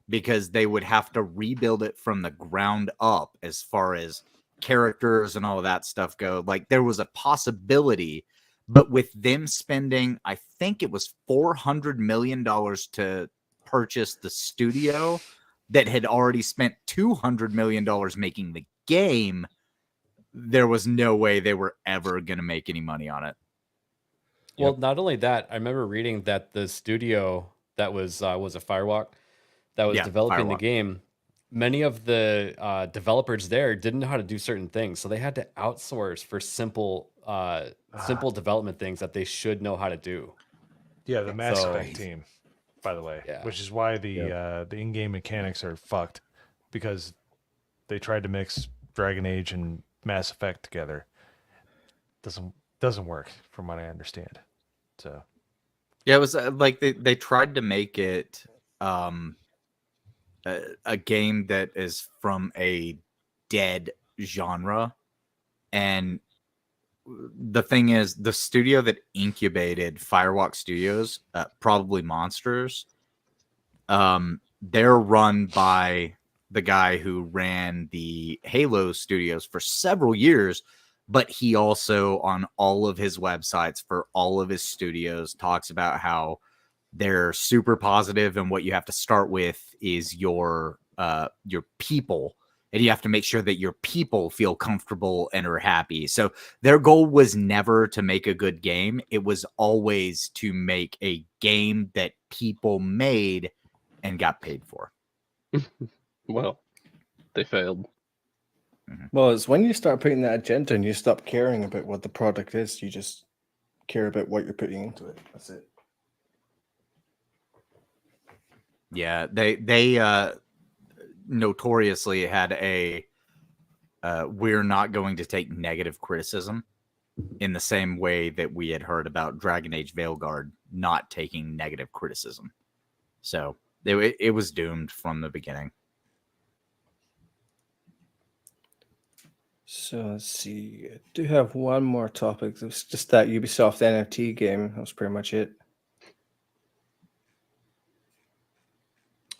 because they would have to rebuild it from the ground up as far as characters and all of that stuff go. Like there was a possibility, but with them spending, I think it was $400 million to purchase the studio that had already spent $200 million making the game, there was no way they were ever going to make any money on it. Well, not only that, I remember reading that the studio that was a Firewalk that was Yeah, developing the Firewalk. game. Many of the developers there didn't know how to do certain things, so they had to outsource for simple development things that they should know how to do. Yeah, the Mass So- Effect team, by the way, Yeah. which is why the in-game mechanics are fucked because they tried to mix Dragon Age and Mass Effect together. Doesn't work from what I understand. So Yeah, it was like they tried to make it a game that is from a dead genre, and the thing is, the studio that incubated Firewalk Studios, probably Monsters, they're run by the guy who ran the Halo studios for several years, but he also on all of his websites for all of his studios talks about how they're super positive, and what you have to start with is your people, and you have to make sure that your people feel comfortable and are happy. So their goal was never to make a good game. It was always to make a game that people made and got paid for. Well, they failed. Well, it's when you start putting that agenda and you stop caring about what the product is, you just care about what you're putting into it. That's it. Yeah, they notoriously had a we're not going to take negative criticism, in the same way that we had heard about Dragon Age Veilguard not taking negative criticism. So it was doomed from the beginning. So let's see. I do have one more topic. It was just that Ubisoft NFT game. That was pretty much it.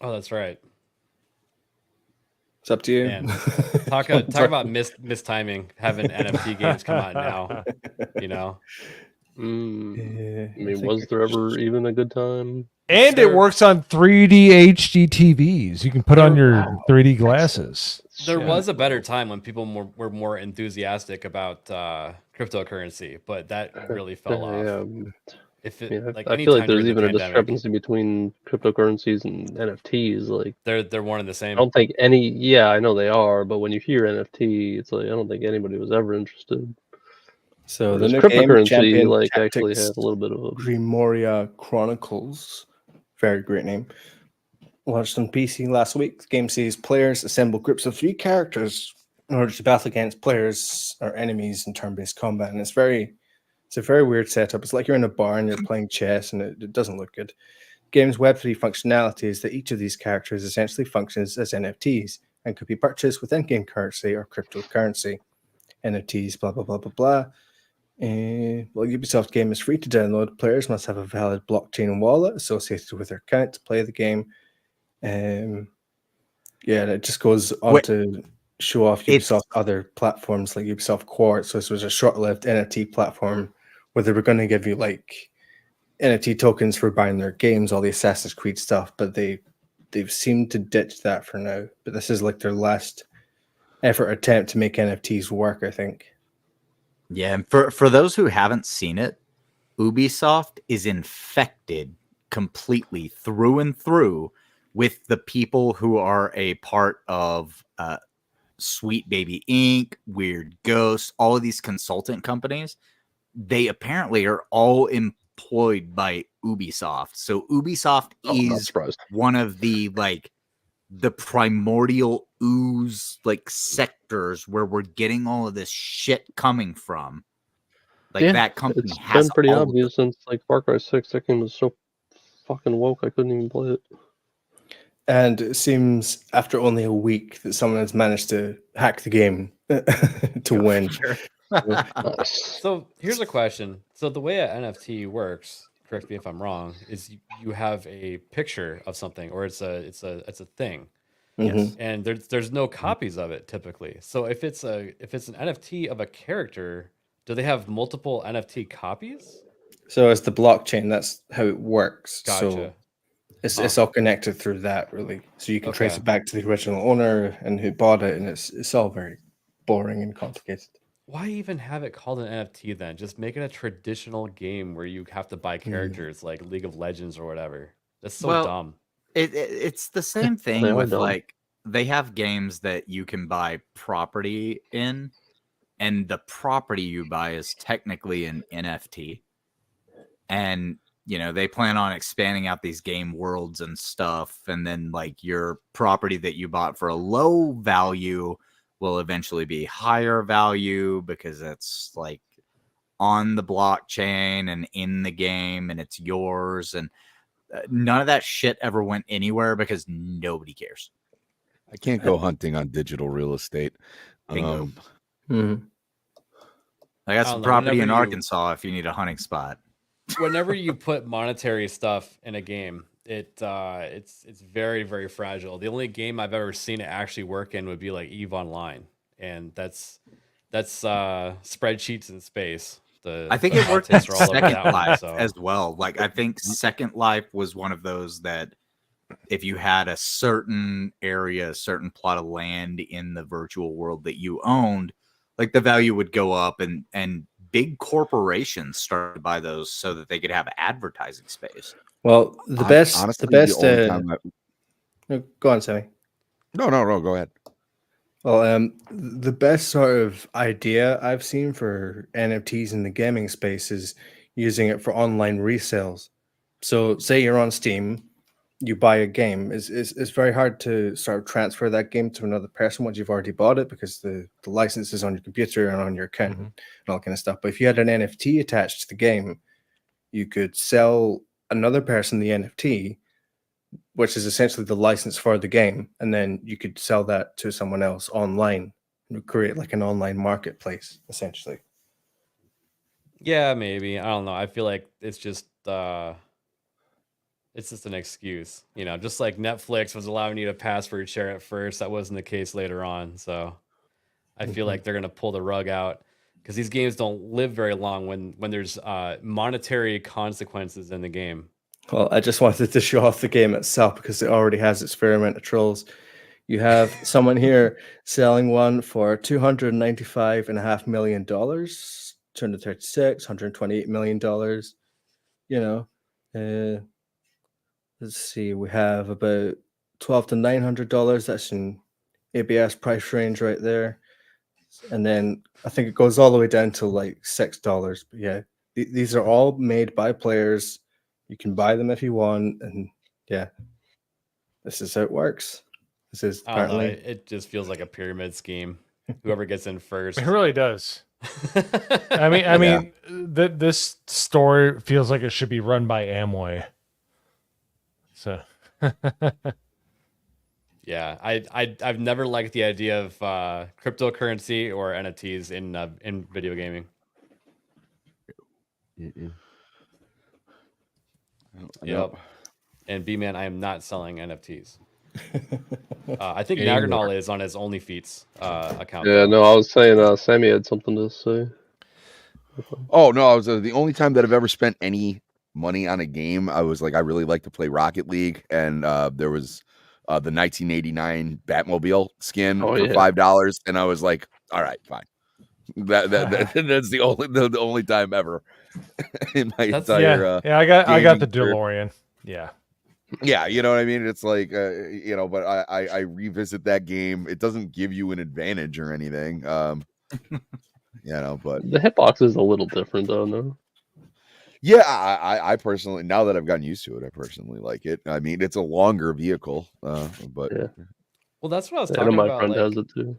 Oh, that's right. It's up to you. Man, talk about mistiming having NFT games come out now. You know, I mean, was there ever even a good time? and it works on 3D HD TVs. You can put on your 3D glasses. there was a better time when people were more enthusiastic about cryptocurrency, but that really fell off. If it, Yeah, like I any feel like time there's during the even a pandemic, discrepancy between cryptocurrencies and NFTs. Like they're one and the I same. don't think any. Yeah, I know they are, but when you hear NFT, it's like I don't think anybody was ever interested. So the Whereas new game, cryptocurrency, Champion like actually Tactics had a little bit of a. Grimoria Chronicles, very great name. Launched on PC last week. The game sees players assemble groups of 3 characters in order to battle against players or enemies in turn-based combat, and it's a very weird setup. It's like you're in a bar and you're playing chess, and it doesn't look good. game's Web3 functionality is that each of these characters essentially functions as NFTs and could be purchased with in-game currency or cryptocurrency. NFTs, blah, blah, blah, blah, blah. Well, Ubisoft game is free to download. Players must have a valid blockchain wallet associated with their account to play the game. And it just goes on to show off Ubisoft other platforms like Ubisoft Quartz. So this was a short-lived NFT platform where they were going to give you like NFT tokens for buying their games, all the Assassin's Creed stuff, but they've seemed to ditch that for now. But this is like their last effort attempt to make NFTs work, I think. Yeah, and for those who haven't seen it, Ubisoft is infected completely through and through with the people who are a part of Sweet Baby Inc., Weird Ghosts, all of these consultant companies. They apparently are all employed by Ubisoft. So Ubisoft is one of the primordial ooze sectors where we're getting all of this shit coming from. That company has been pretty all of obvious since Far Cry 6. That game was so fucking woke I couldn't even play it. And it seems after only a week that someone has managed to hack the game to win. So here's a question. So the way an NFT works, correct me if I'm wrong, is you have a picture of something, or it's a thing. Yes. And there's no copies of it typically. So if it's an NFT of a character, do they have multiple NFT copies? So it's the blockchain. That's how it works. Gotcha. So it's all connected through that, really. So you can trace it back to the original owner and who bought it, and it's all very boring and complicated. Why even have it called an NFT then? Just make it a traditional game where you have to buy characters like League of Legends or whatever. That's so dumb. It's the same thing with they have games that you can buy property in, and the property you buy is technically an NFT. And they plan on expanding out these game worlds and stuff, and then your property that you bought for a low value will eventually be higher value because it's on the blockchain and in the game and it's yours, and none of that shit ever went anywhere because nobody cares. I can't go hunting on digital real estate. I got some property in Arkansas if you need a hunting spot. Whenever you put monetary stuff in a game, it's very, very fragile. The only game I've ever seen it actually work in would be like EVE Online, and that's spreadsheets in space. I think it worked in Second Life as well. I think Second Life was one of those that if you had a certain area, a certain plot of land in the virtual world that you owned, the value would go up, and big corporations started to buy those so that they could have advertising space. Well, the best. Go on, Sammy. No, go ahead. Well, the best sort of idea I've seen for NFTs in the gaming space is using it for online resales. So, say you're on Steam, you buy a game. It's very hard to sort of transfer that game to another person once you've already bought it because the license is on your computer and on your account and all that kind of stuff. But if you had an NFT attached to the game, you could sell another person the NFT, which is essentially the license for the game, and then you could sell that to someone else online and create an online marketplace, essentially. Yeah, maybe. I don't know. I feel like it's just an excuse, just like Netflix was allowing you to password share at first. That wasn't the case later on. So I feel like they're going to pull the rug out because these games don't live very long when there's monetary consequences in the game. Well, I just wanted to show off the game itself because it already has its fair amount of trolls. You have someone here selling one for $295.5 million, 236, $128 million. Let's see, we have about $1,200 to $900. That's an ABS price range right there. And then I think it goes all the way down to $6. But yeah, these are all made by players. You can buy them if you want. And yeah, this is how it works. This is apparently. It just feels like a pyramid scheme. Whoever gets in first. It really does. I mean, this store feels like it should be run by Amway. So Yeah, I've never liked the idea of cryptocurrency or NFTs in video gaming. Yep. And B-Man, I am not selling NFTs. I think Anymore. Nagarnal is on his OnlyFeets account. Yeah, no, I was saying Sammy had something to say. Oh no, I was the only time that I've ever spent any money on a game. I was like, I really like to play Rocket League, and there was the 1989 Batmobile skin for $5, and I was like, all right, fine. That's the only time ever in my entire. I got the career. DeLorean. Yeah. Yeah, you know what I mean? It's like, but I revisit that game. It doesn't give you an advantage or anything. But The hitbox is a little different though, no? yeah, I personally, now that I've gotten used to it, I personally like it. I mean, it's a longer vehicle, but Well, that's what I was Yeah, talking my about. friend like, has it too.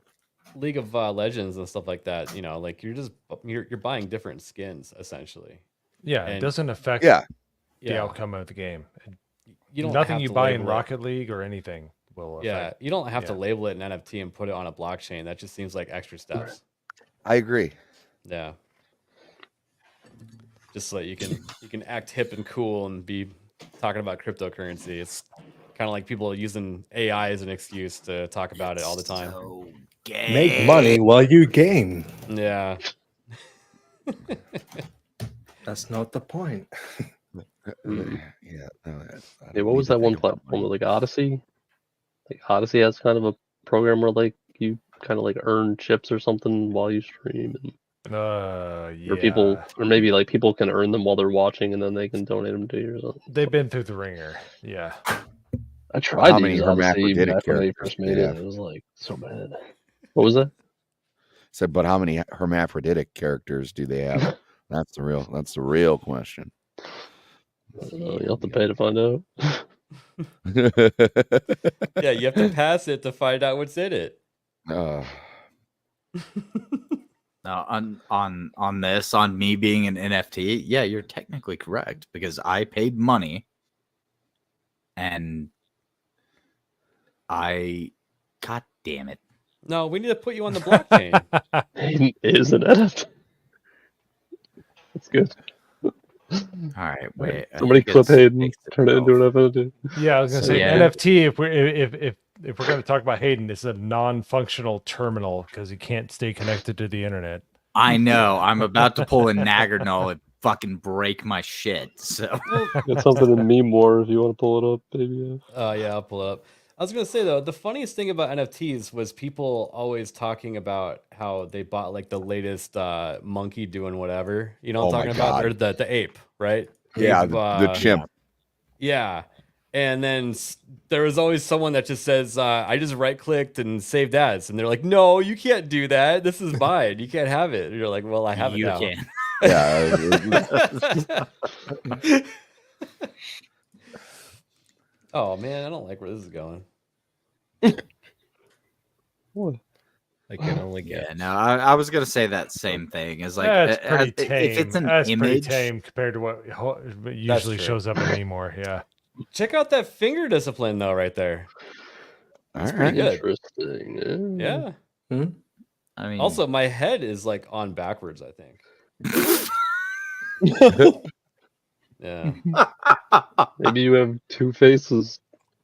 League of Legends and stuff like that. You know, like you're buying different skins essentially. Yeah, it And- doesn't affect Yeah. the outcome of the game. You don't Nothing have you to buy in label it. Rocket League or anything will affect. Yeah, you don't have to yeah. label it an NFT and put it on a blockchain. That just seems like extra steps. I agree. Yeah. Just so that you can act hip and cool and be talking about cryptocurrency. It's kind of like people using AI as an excuse to talk about it all the time. Make money while you game. Yeah. That's not the point. Yeah. Yeah, what was that one platform like Odyssey? Like Odyssey has kind of a program where like you kind of like earn chips or something while you stream, and Yeah. or people, or maybe like people can earn them while they're watching, and then they can donate them to you or something. They've been through the ringer. Yeah. I tried How to many use Odyssey hermaphroditic back when they characters first do made they it. have? It was like so bad. What was that? Said, but how many hermaphroditic characters do they have? That's the real question. You have to pay to find out. Yeah, you have to pass it to find out what's in it. Now, on this, on me being an NFT, yeah, you're technically correct because I paid money, and God damn it! No, we need to put you on the blockchain. Hayden is an NFT. That's good. All right, wait. I Somebody think clip it's- Hayden, makes it turn it into an NFT. Yeah, I was gonna say Yeah. NFT. If we're gonna talk about Hayden, it's a non-functional terminal because he can't stay connected to the internet. I know. I'm about to pull a Nagarnal and fucking break my shit. So Got something in Meme War if you want to pull it up, baby. Yeah, I'll pull it up. I was gonna say though, the funniest thing about NFTs was people always talking about how they bought like the latest monkey doing whatever. You know what Oh I'm my talking about? God. Or the ape, right? Yeah, Ape, the chimp. Yeah. And then there was always someone that just says, I just right clicked and saved as. And they're like, no, you can't do that. This is mine. You can't have it. And you're like, well, I have You it now. can. Yeah. Oh, man, I don't like where this is going. What? I can only get. Yeah, no, I was gonna say that same thing. Is like That's pretty tame. if it's an That's pretty image, tame compared to what usually true. shows up anymore. Yeah. Check out that finger discipline, though, right there. That's pretty good. Interesting. Yeah. I mean, Also, my head is like on backwards, I think. Yeah. Maybe you have two faces,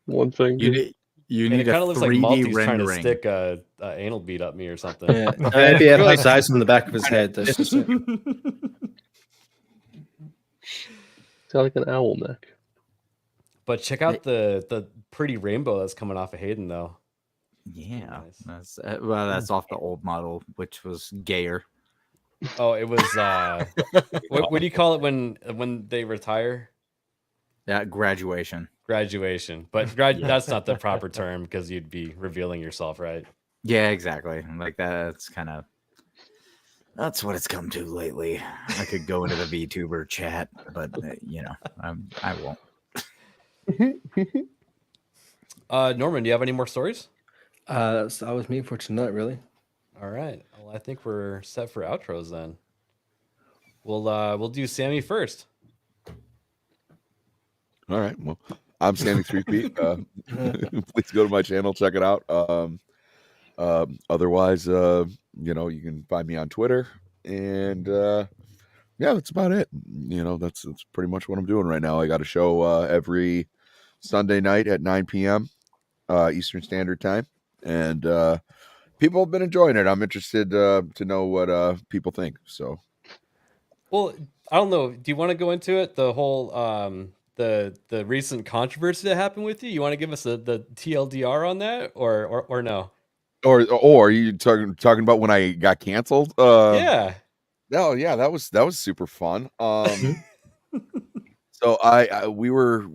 one finger. you And it need a kind of looks like 3D Malty's trying to rendering. stick a anal bead up me or something. Yeah, ABF has eyes on the back of his head. That's just it. It's got like an owl neck. But check out the pretty rainbow that's coming off of Hayden, though. Yeah, that's that's off the old model, which was gayer. Oh, it was what do you call it when they retire? Yeah, graduation. Graduation. But that's not the proper term because you'd be revealing yourself, right? Yeah, exactly. Like that's kind of that's what it's come to lately. I could go into the VTuber chat, but you know, I won't. Norman, do you have any more stories? That was me for tonight, really. All right. Well, I think we're set for outros then. We'll do Sammy first. All right. Well, I'm Sammy 3P. Please go to my channel, check it out. Otherwise, you know, you can find me on Twitter, and yeah, that's about it. You know, that's pretty much what I'm doing right now. I got a show every Sunday night at 9 p.m. Eastern Standard Time, and people have been enjoying it. I'm interested to know what people think. So, Well, I don't know. Do you want to go into it? The whole the recent controversy that happened with you. You want to give us the TLDR on that, or no? or are you talking about when I got canceled? Yeah. No, yeah, that was super fun. So we were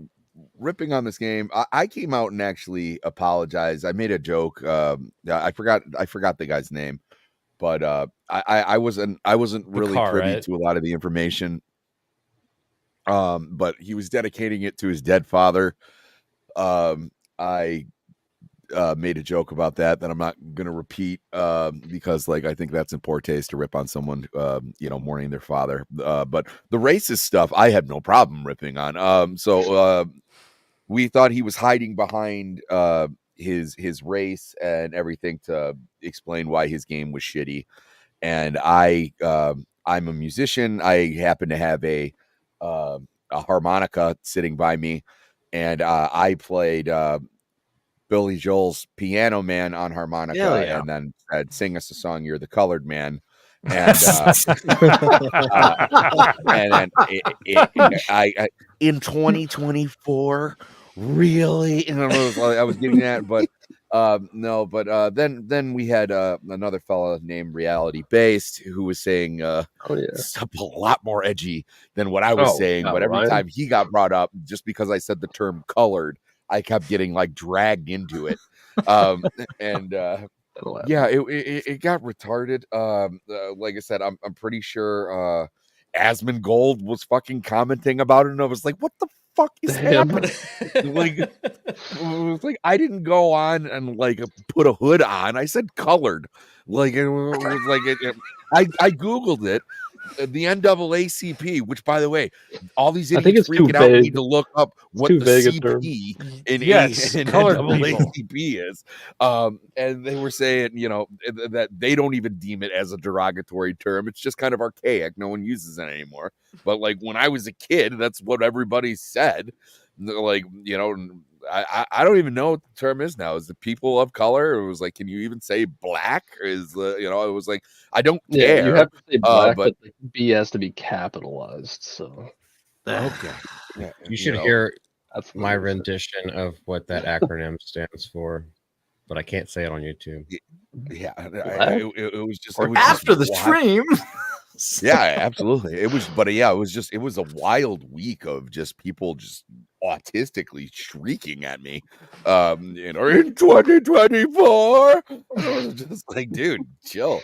ripping on this game. I came out and actually apologized. I made a joke. I forgot the guy's name, but I wasn't really car, privy right? to a lot of the information. But he was dedicating it to his dead father. I made a joke about that I'm not going to repeat because like I think that's in poor taste to rip on someone you know, mourning their father. But the racist stuff I had no problem ripping on. So we thought he was hiding behind his race and everything to explain why his game was shitty. And I'm a musician. I happen to have a harmonica sitting by me, and I played Billy Joel's Piano Man on harmonica, Yeah. and then said, "Sing us a song, you're the colored man." And and then I in 2024, really, and I was getting that, but no, but then we had another fella named Reality Based who was saying stuff a lot more edgy than what I was saying, but every time he got brought up, just because I said the term colored, I kept getting like dragged into it. And yeah, it got retarded. Like I said, I'm pretty sure Asmongold was fucking commenting about it, and I was like, what the fuck is happening? Like, it was like I didn't go on and like put a hood on. I said colored. Like it was like I googled it. The NAACP, which by the way, all these I think idiots it's too freaking out vague. need to look up what too the vague a term. CP in Yes, colored NAACP is. And they were saying, you know, that they don't even deem it as a derogatory term. It's just kind of archaic. No one uses it anymore. But like when I was a kid, that's what everybody said. Like, you know, I don't even know what the term is now. Is it people of color? It was like, can you even say black? Is you know, it was like, I don't care. Yeah, you have to say black, but but the B has to be capitalized. So okay, You you should know, hear that's my rendition of what that acronym stands for, but I can't say it on YouTube. Yeah, it was just Or it was after just the wild. stream. Yeah, absolutely. It was, but yeah, it was a wild week of just people just autistically shrieking at me. You know, in 2024. I was just like, dude, chill.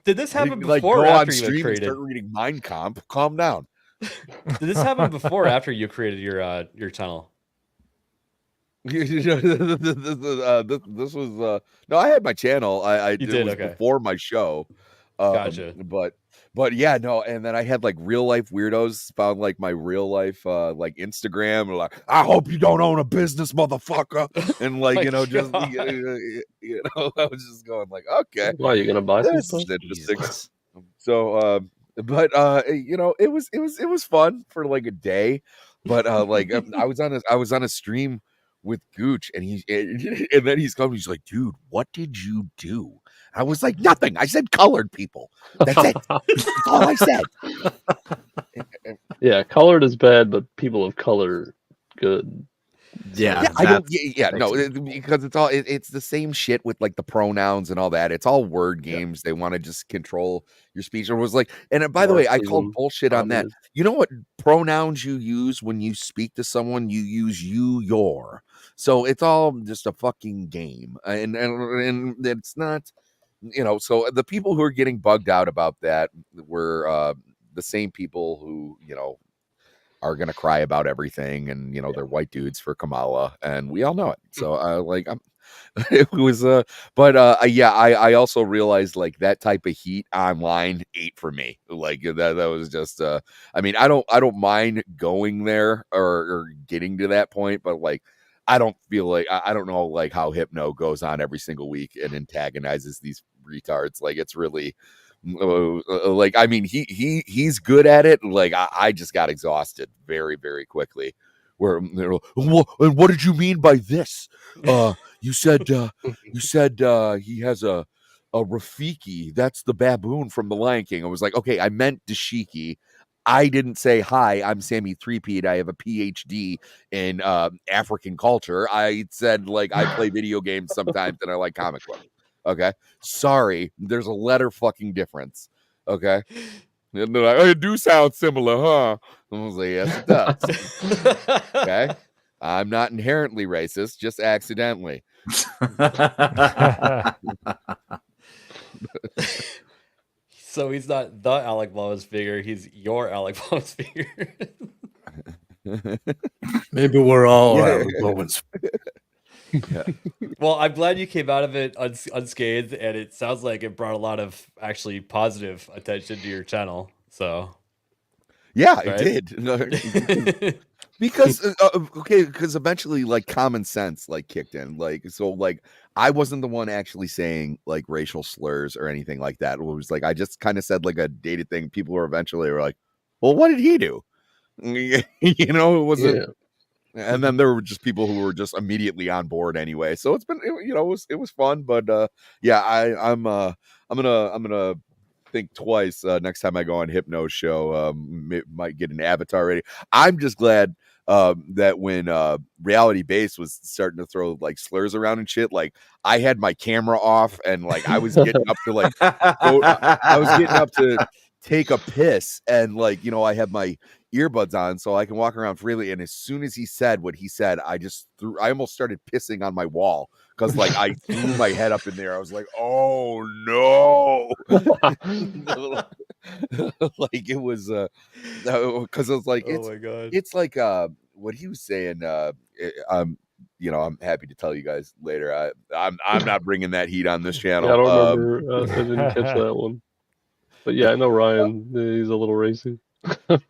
Did this happen Like before go or on after you stream and created? start reading Mein Kampf. Calm down. Did this happen before or after you created your channel? You know, this was no, I had my channel. It did, was okay. before my show. Gotcha. But yeah, no, and then I had like real life weirdos found like my real life like Instagram and like, I hope you don't own a business, motherfucker. And like, My you know, just God. you know, I was just going like, okay, why are you gonna buy some this stuff? is interesting. So but you know, it was fun for like a day. But like I was on a stream with Gooch, and and then he's coming. He's like, "Dude, what did you do?" I was like, "Nothing. I said colored people. That's it. That's all I said." Yeah, colored is bad, but people of color good. Yeah, I don't. Yeah, no, because it's the same shit with like the pronouns and all that. It's all word games. They want to just control your speech. Or was like, and by the way, I called bullshit on that. You know what pronouns you use when you speak to someone? You use you, your. So it's all just a fucking game, and it's not. You know, so the people who are getting bugged out about that were the same people who, you know, are gonna cry about everything, and you know, they're white dudes for Kamala, and we all know it. So like it was yeah, I also realized like that type of heat online ate for me. Like that was just I mean, I don't mind going there or getting to that point, but like I don't feel like I don't know like how Hypno goes on every single week and antagonizes these retards. Like it's really like I mean he's good at it. Like I just got exhausted very, very quickly. Where they're like, what did you mean by this? You said he has a Rafiki. That's the baboon from the Lion King. I was like, okay, I meant Dashiki. I didn't say hi. I'm Sammy Threepeat. I have a PhD in African culture. I said like I play video games sometimes and I like comic books. Okay, sorry. There's a letter fucking difference. Okay. And they're like, oh, it do sound similar, huh? I was like, yes, it does. Okay. I'm not inherently racist, just accidentally. So he's not the Alec Baldwin's figure, he's your Alec Baldwin's figure. Maybe we're all Alec Baldwin's. Yeah. Well, I'm glad you came out of it unscathed, and it sounds like it brought a lot of actually positive attention to your channel. So, yeah, right? it did. Because because eventually, like common sense, like kicked in. Like so, like I wasn't the one actually saying like racial slurs or anything like that. It was like I just kind of said like a dated thing. People were eventually like, "Well, what did he do?" You know, it wasn't. Yeah. And then there were just people who were just immediately on board anyway. So it's been, you know, it was fun. But yeah, I'm gonna think twice next time I go on Hypno's show. Might get an avatar ready. I'm just glad that when Reality Base was starting to throw like slurs around and shit, like I had my camera off and like I was getting up to like I was getting up to take a piss and like, you know, I had my earbuds on so I can walk around freely. And as soon as he said what he said, I almost started pissing on my wall because like I threw my head up in there. I was like, oh no. Like it was because it was like oh my God. It's like what he was saying. You know, I'm happy to tell you guys later. I'm not bringing that heat on this channel. Yeah, I don't remember. I didn't catch that one. But yeah, I know Ryan. He's a little racy.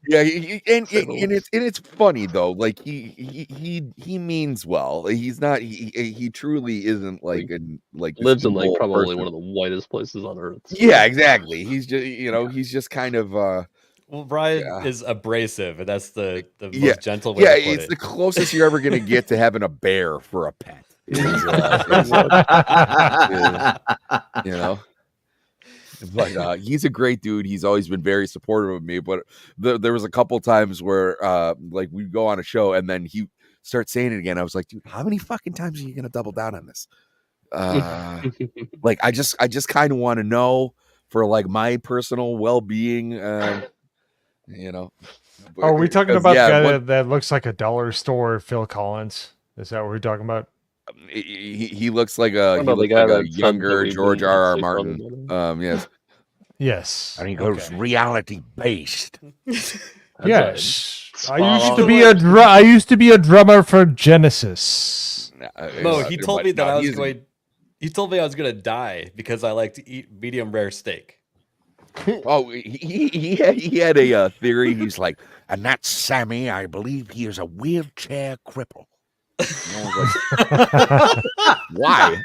Yeah, and it's funny though. Like he means well. He's not. He truly isn't like lives in like probably person. one of the whitest places on earth. So. Yeah, exactly. He's just he's just kind of. Well, Brian is abrasive, and that's the most gentle way. Yeah, to put it's it. the closest you're ever gonna get to having a bear for a pet. You know. But he's a great dude. He's always been very supportive of me. But there was a couple times where like we'd go on a show and then he starts saying it again. I was like, dude, how many fucking times are you gonna double down on this? Like I just kind of want to know for like my personal well-being. You know. Are we talking about the guy that looks like a dollar store Phil Collins? Is that what we're talking about? He looks like a younger George R.R. Martin. Yes. Yes. And he goes reality based. Yes. I used to be a drummer for Genesis. No, he told me that I was going. He told me I was going to die because I like to eat medium rare steak. Oh, he had a theory. He's like, and that's Sammy. I believe he is a wheelchair cripple. Why?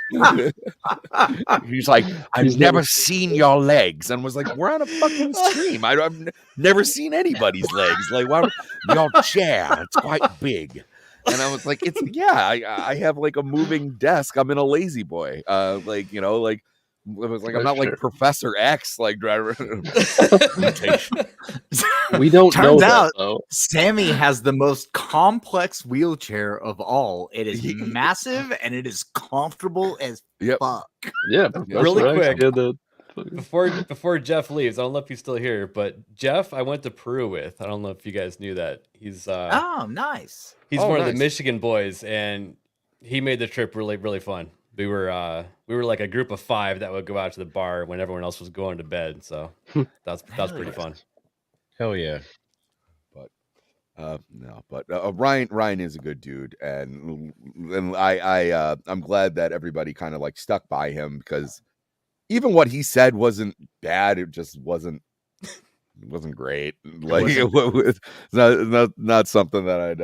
He's like, I've never seen your legs, and was like, we're on a fucking stream. I've never seen anybody's legs. Like, why? Your chair, it's quite big. And I was like, I have like a moving desk. I'm in a lazy boy. Like, you know, like. It was like I'm not like Professor X, like driver. We don't. Turns know out, that, Sammy has the most complex wheelchair of all. It is massive and it is comfortable as fuck. Yeah, really quick. Before Jeff leaves, I don't know if he's still here, but Jeff, I went to Peru with. I don't know if you guys knew that. He's oh, nice. He's one of the Michigan boys, and he made the trip really, really fun. We were like a group of 5 that would go out to the bar when everyone else was going to bed. So that's pretty fun. Hell yeah. But No, but Ryan is a good dude, and I'm glad that everybody kind of like stuck by him, because even what he said wasn't bad. It just wasn't great. Like it was not something that I'd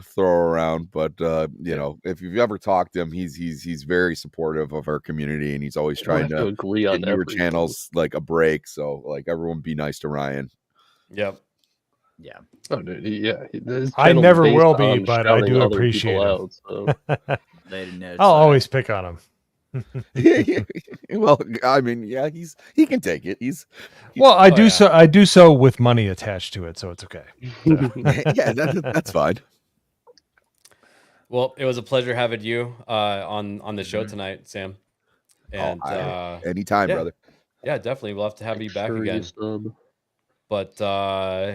throw around. But you know, if you've ever talked to him, he's very supportive of our community, and he's always trying to agree on give newer everything. channels like a break. So like everyone be nice to Ryan. Yep. Yeah. Oh, dude, his I channel's never based will be, on but I shouting do other appreciate people him. out, so. I'll always pick on him. Well, I mean, yeah, he can take it. Well, I do so with money attached to it, so it's okay. Yeah, that's fine. Well, it was a pleasure having you on the show tonight, Sam. And anytime, yeah. brother. Yeah, definitely. We'll have to have you back Sure, again. you But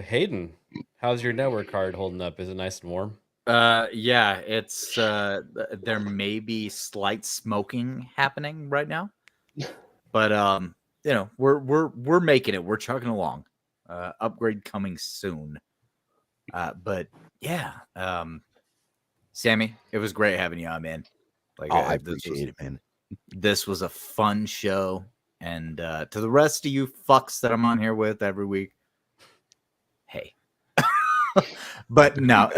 Hayden, how's your network card holding up? Is it nice and warm? Yeah, it's there may be slight smoking happening right now, but you know, we're making it. We're chugging along. Upgrade coming soon. But yeah, Sammy, it was great having you on, man. Like, I appreciate it, man. This was a fun show, and to the rest of you fucks that I'm on here with every week, hey. But no,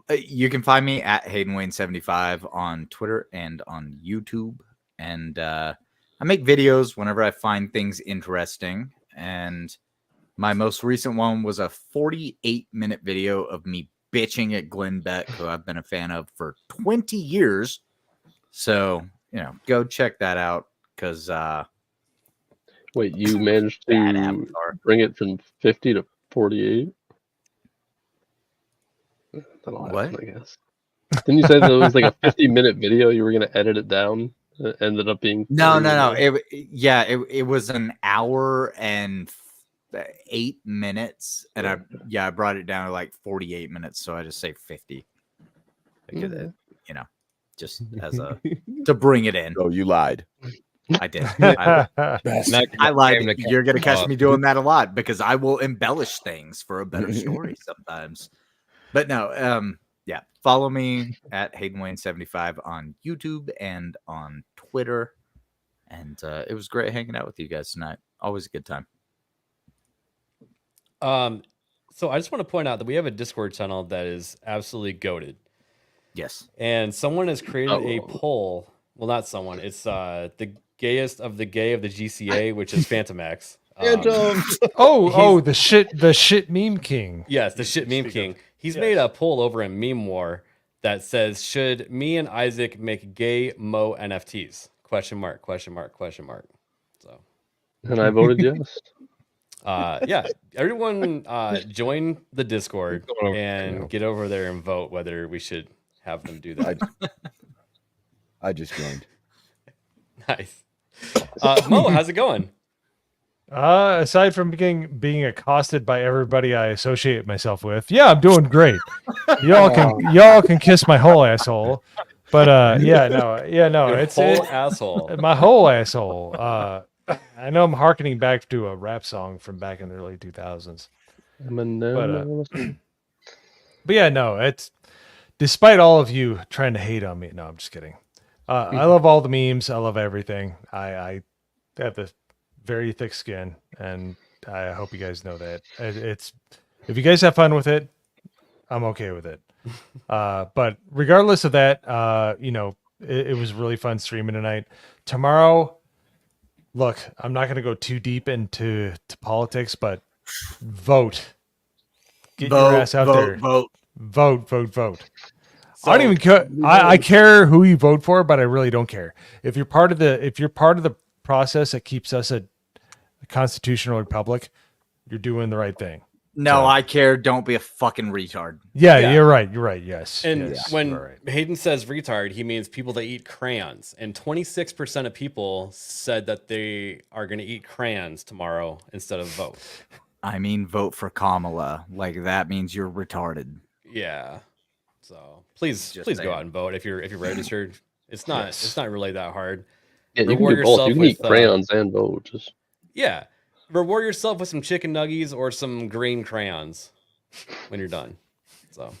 you can find me at Hayden Wayne 75 on Twitter and on YouTube, and I make videos whenever I find things interesting. And my most recent one was a 48-minute video of me bitching at Glenn Beck, who I've been a fan of for 20 years. So, you know, go check that out, because Wait, you managed to bring it from 50 to 48? That'll happen, What? I guess. Didn't you say that it was like a 50-minute video? You were going to edit it down? It ended up being No. 40 minutes? It was an hour and 8 minutes, and I brought it down to like 48 minutes, so I just say 50. Like, you know, just as a to bring it in. Oh, you lied. I did. I lied. You're gonna catch me doing that a lot, because I will embellish things for a better story sometimes. But no, yeah. Follow me at Hayden Wayne 75 on YouTube and on Twitter. And it was great hanging out with you guys tonight. Always a good time. So I just want to point out that we have a Discord channel that is absolutely goated. Yes. And someone has created a poll. Well, not someone. It's the gayest of the gay of the GCA, which is Phantom X. The shit meme king. Yes, the shit meme king. He's made a poll over in Meme War that says, "Should me and Isaac make gay Mo NFTs?" Question mark. So, and I voted yes. Yeah, everyone join the Discord and get over there and vote whether we should have them do that. I just joined. Nice. Mo, how's it going? Aside from being accosted by everybody I associate myself with, yeah, I'm doing great. Y'all can kiss my whole asshole. But it's whole asshole. My whole asshole. I know I'm hearkening back to a rap song from back in the early 2000s. But yeah, no, it's despite all of you trying to hate on me. No, I'm just kidding. I love all the memes. I love everything. I have the very thick skin, and I hope you guys know that. It's if you guys have fun with it, I'm okay with it. But regardless of that, it was really fun streaming tonight. Tomorrow, look, I'm not going to go too deep into politics, but vote. Get your ass out there. Vote. So, I don't even care. I care who you vote for, but I really don't care. If you're part of the process that keeps us a constitutional republic, you're doing the right thing. No, I care. Don't be a fucking retard. Yeah, you're right. You're right. Yes. And yes, when Hayden says retard, he means people that eat crayons. And 26% of people said that they are going to eat crayons tomorrow instead of vote. I mean, vote for Kamala. Like, that means you're retarded. Yeah. So please go out and vote if you're registered. It's not really that hard. Yeah, you can do both. You can eat crayons and vote. Yeah. reward yourself with some chicken nuggies or some green crayons when you're done. So,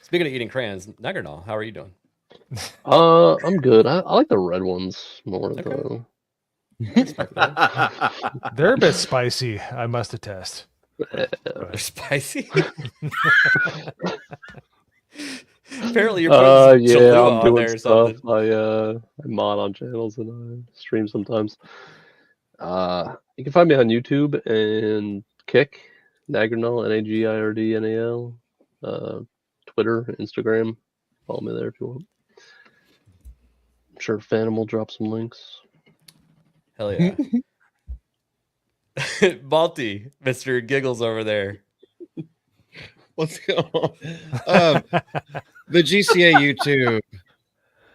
speaking of eating crayons, Nagernal, how are you doing? I'm good. I like the red ones more though. They're a bit spicy, I must attest. They're spicy. Apparently, you're putting some yeah, Cholula I'm on doing there or stuff. something. I mod on channels and I stream sometimes. You can find me on YouTube and Kick, Nagrinal, Nagirdnal, Twitter, Instagram. Follow me there if you want. I'm sure Phantom will drop some links. Hell yeah. Balti, Mr. Giggles over there. What's going on? The GCA YouTube,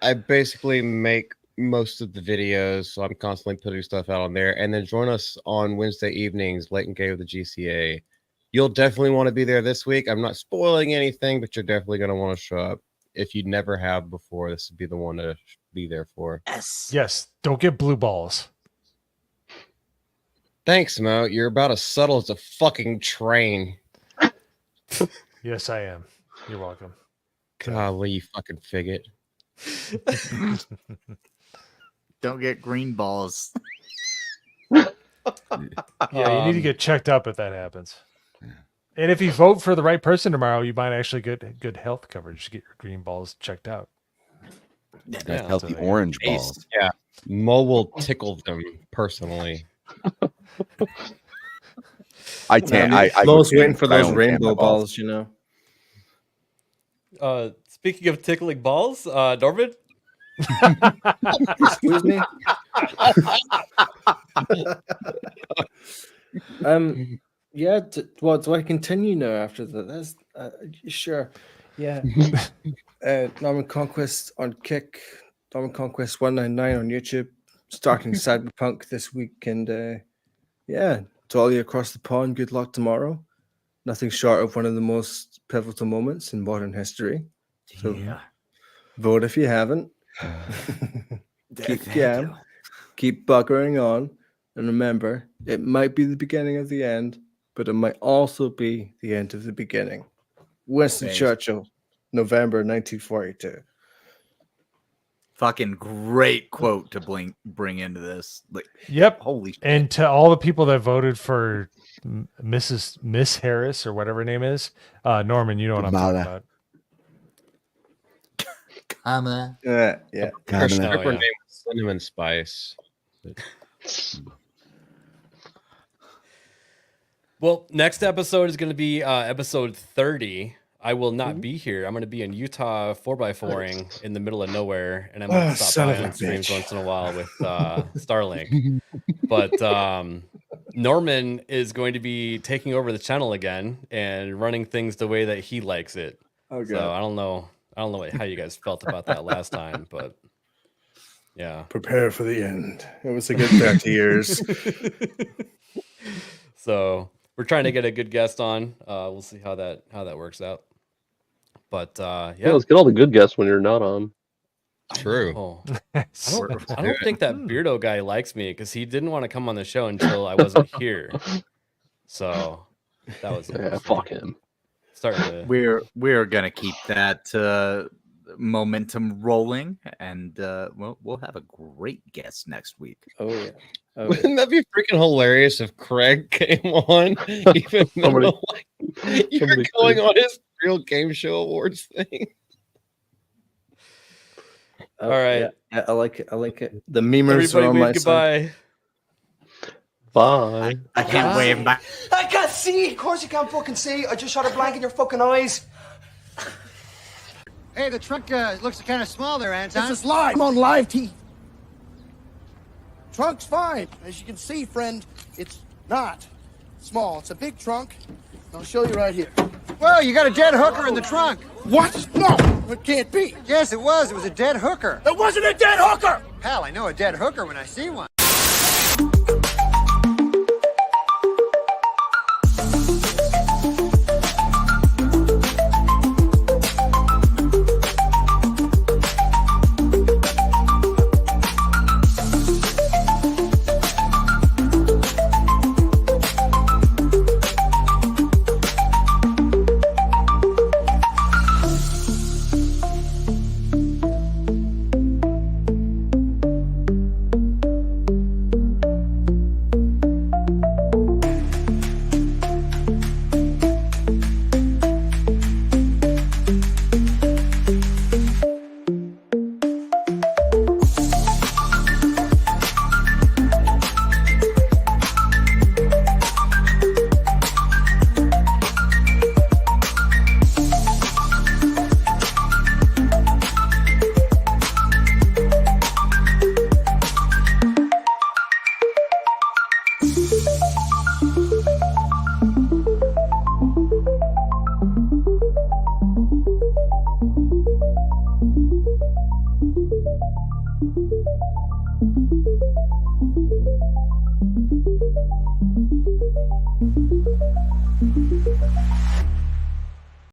I basically make most of the videos, so I'm constantly putting stuff out on there. And then join us on Wednesday evenings, Late and Gay with the GCA. You'll definitely want to be there this week. I'm not spoiling anything, but you're definitely going to want to show up. If you never have before, this would be the one to be there for. Yes, don't get blue balls. Thanks, Mo. You're about as subtle as a fucking train. Yes, I am. You're welcome. Golly, you fucking figgot. Don't get green balls. Yeah, you need to get checked up if that happens. And if you vote for the right person tomorrow, you might actually get good health coverage to get your green balls checked out. Nice healthy orange balls. Yeah, Mo will tickle them personally. I can't. I Mo's can't, waiting for I those don't rainbow can my balls, you know. Speaking of tickling balls, Norman? Excuse me. Yeah. What do I continue now after that? That's sure. Yeah. Norman Conquest on Kick, Norman Conquest 199 on YouTube. Starting Cyberpunk this week, and yeah, to all you across the pond, good luck tomorrow. Nothing short of one of the most pivotal moments in modern history. So vote if you haven't. Keep buggering on, and remember, it might be the beginning of the end, but it might also be the end of the beginning. Winston Churchill, November 1942. Fucking great quote to bring into this. Like, yep. Holy shit. And to all the people that voted for Miss Harris or whatever her name is, Norman, you know what I'm talking about. Kamala. Yeah. Her stripper name was Cinnamon Spice. Well, next episode is going to be episode 30. I will not be here. I'm going to be in Utah 4x4ing in the middle of nowhere, and I might stop by on streams once in a while with Starlink. But Norman is going to be taking over the channel again and running things the way that he likes it. Okay. So I don't know how you guys felt about that last time, but yeah. Prepare for the end. It was a good 30 years. So we're trying to get a good guest on. We'll see how that works out. But yeah, let's get all the good guests when you're not on. True. I don't think that Beardo guy likes me because he didn't want to come on the show until I wasn't here. So that was fuck him. We're gonna keep that momentum rolling, and we'll have a great guest next week. Oh yeah. Wouldn't that be freaking hilarious if Craig came on, even though you're going on his real game show awards thing? All right. Yeah, I like it. The memers Everybody are on wave my goodbye. side. Bye. I can't wave back. I can't see. Of course you can't fucking see. I just shot a blank in your fucking eyes. Hey, the trunk looks kind of small there, Anton. This is live. I'm on live TV. Trunk's fine. As you can see, friend, it's not small. It's a big trunk. I'll show you right here. Whoa, you got a dead hooker in the trunk. What? No, it can't be. Yes, it was. It was a dead hooker. It wasn't a dead hooker! Pal, I know a dead hooker when I see one. you.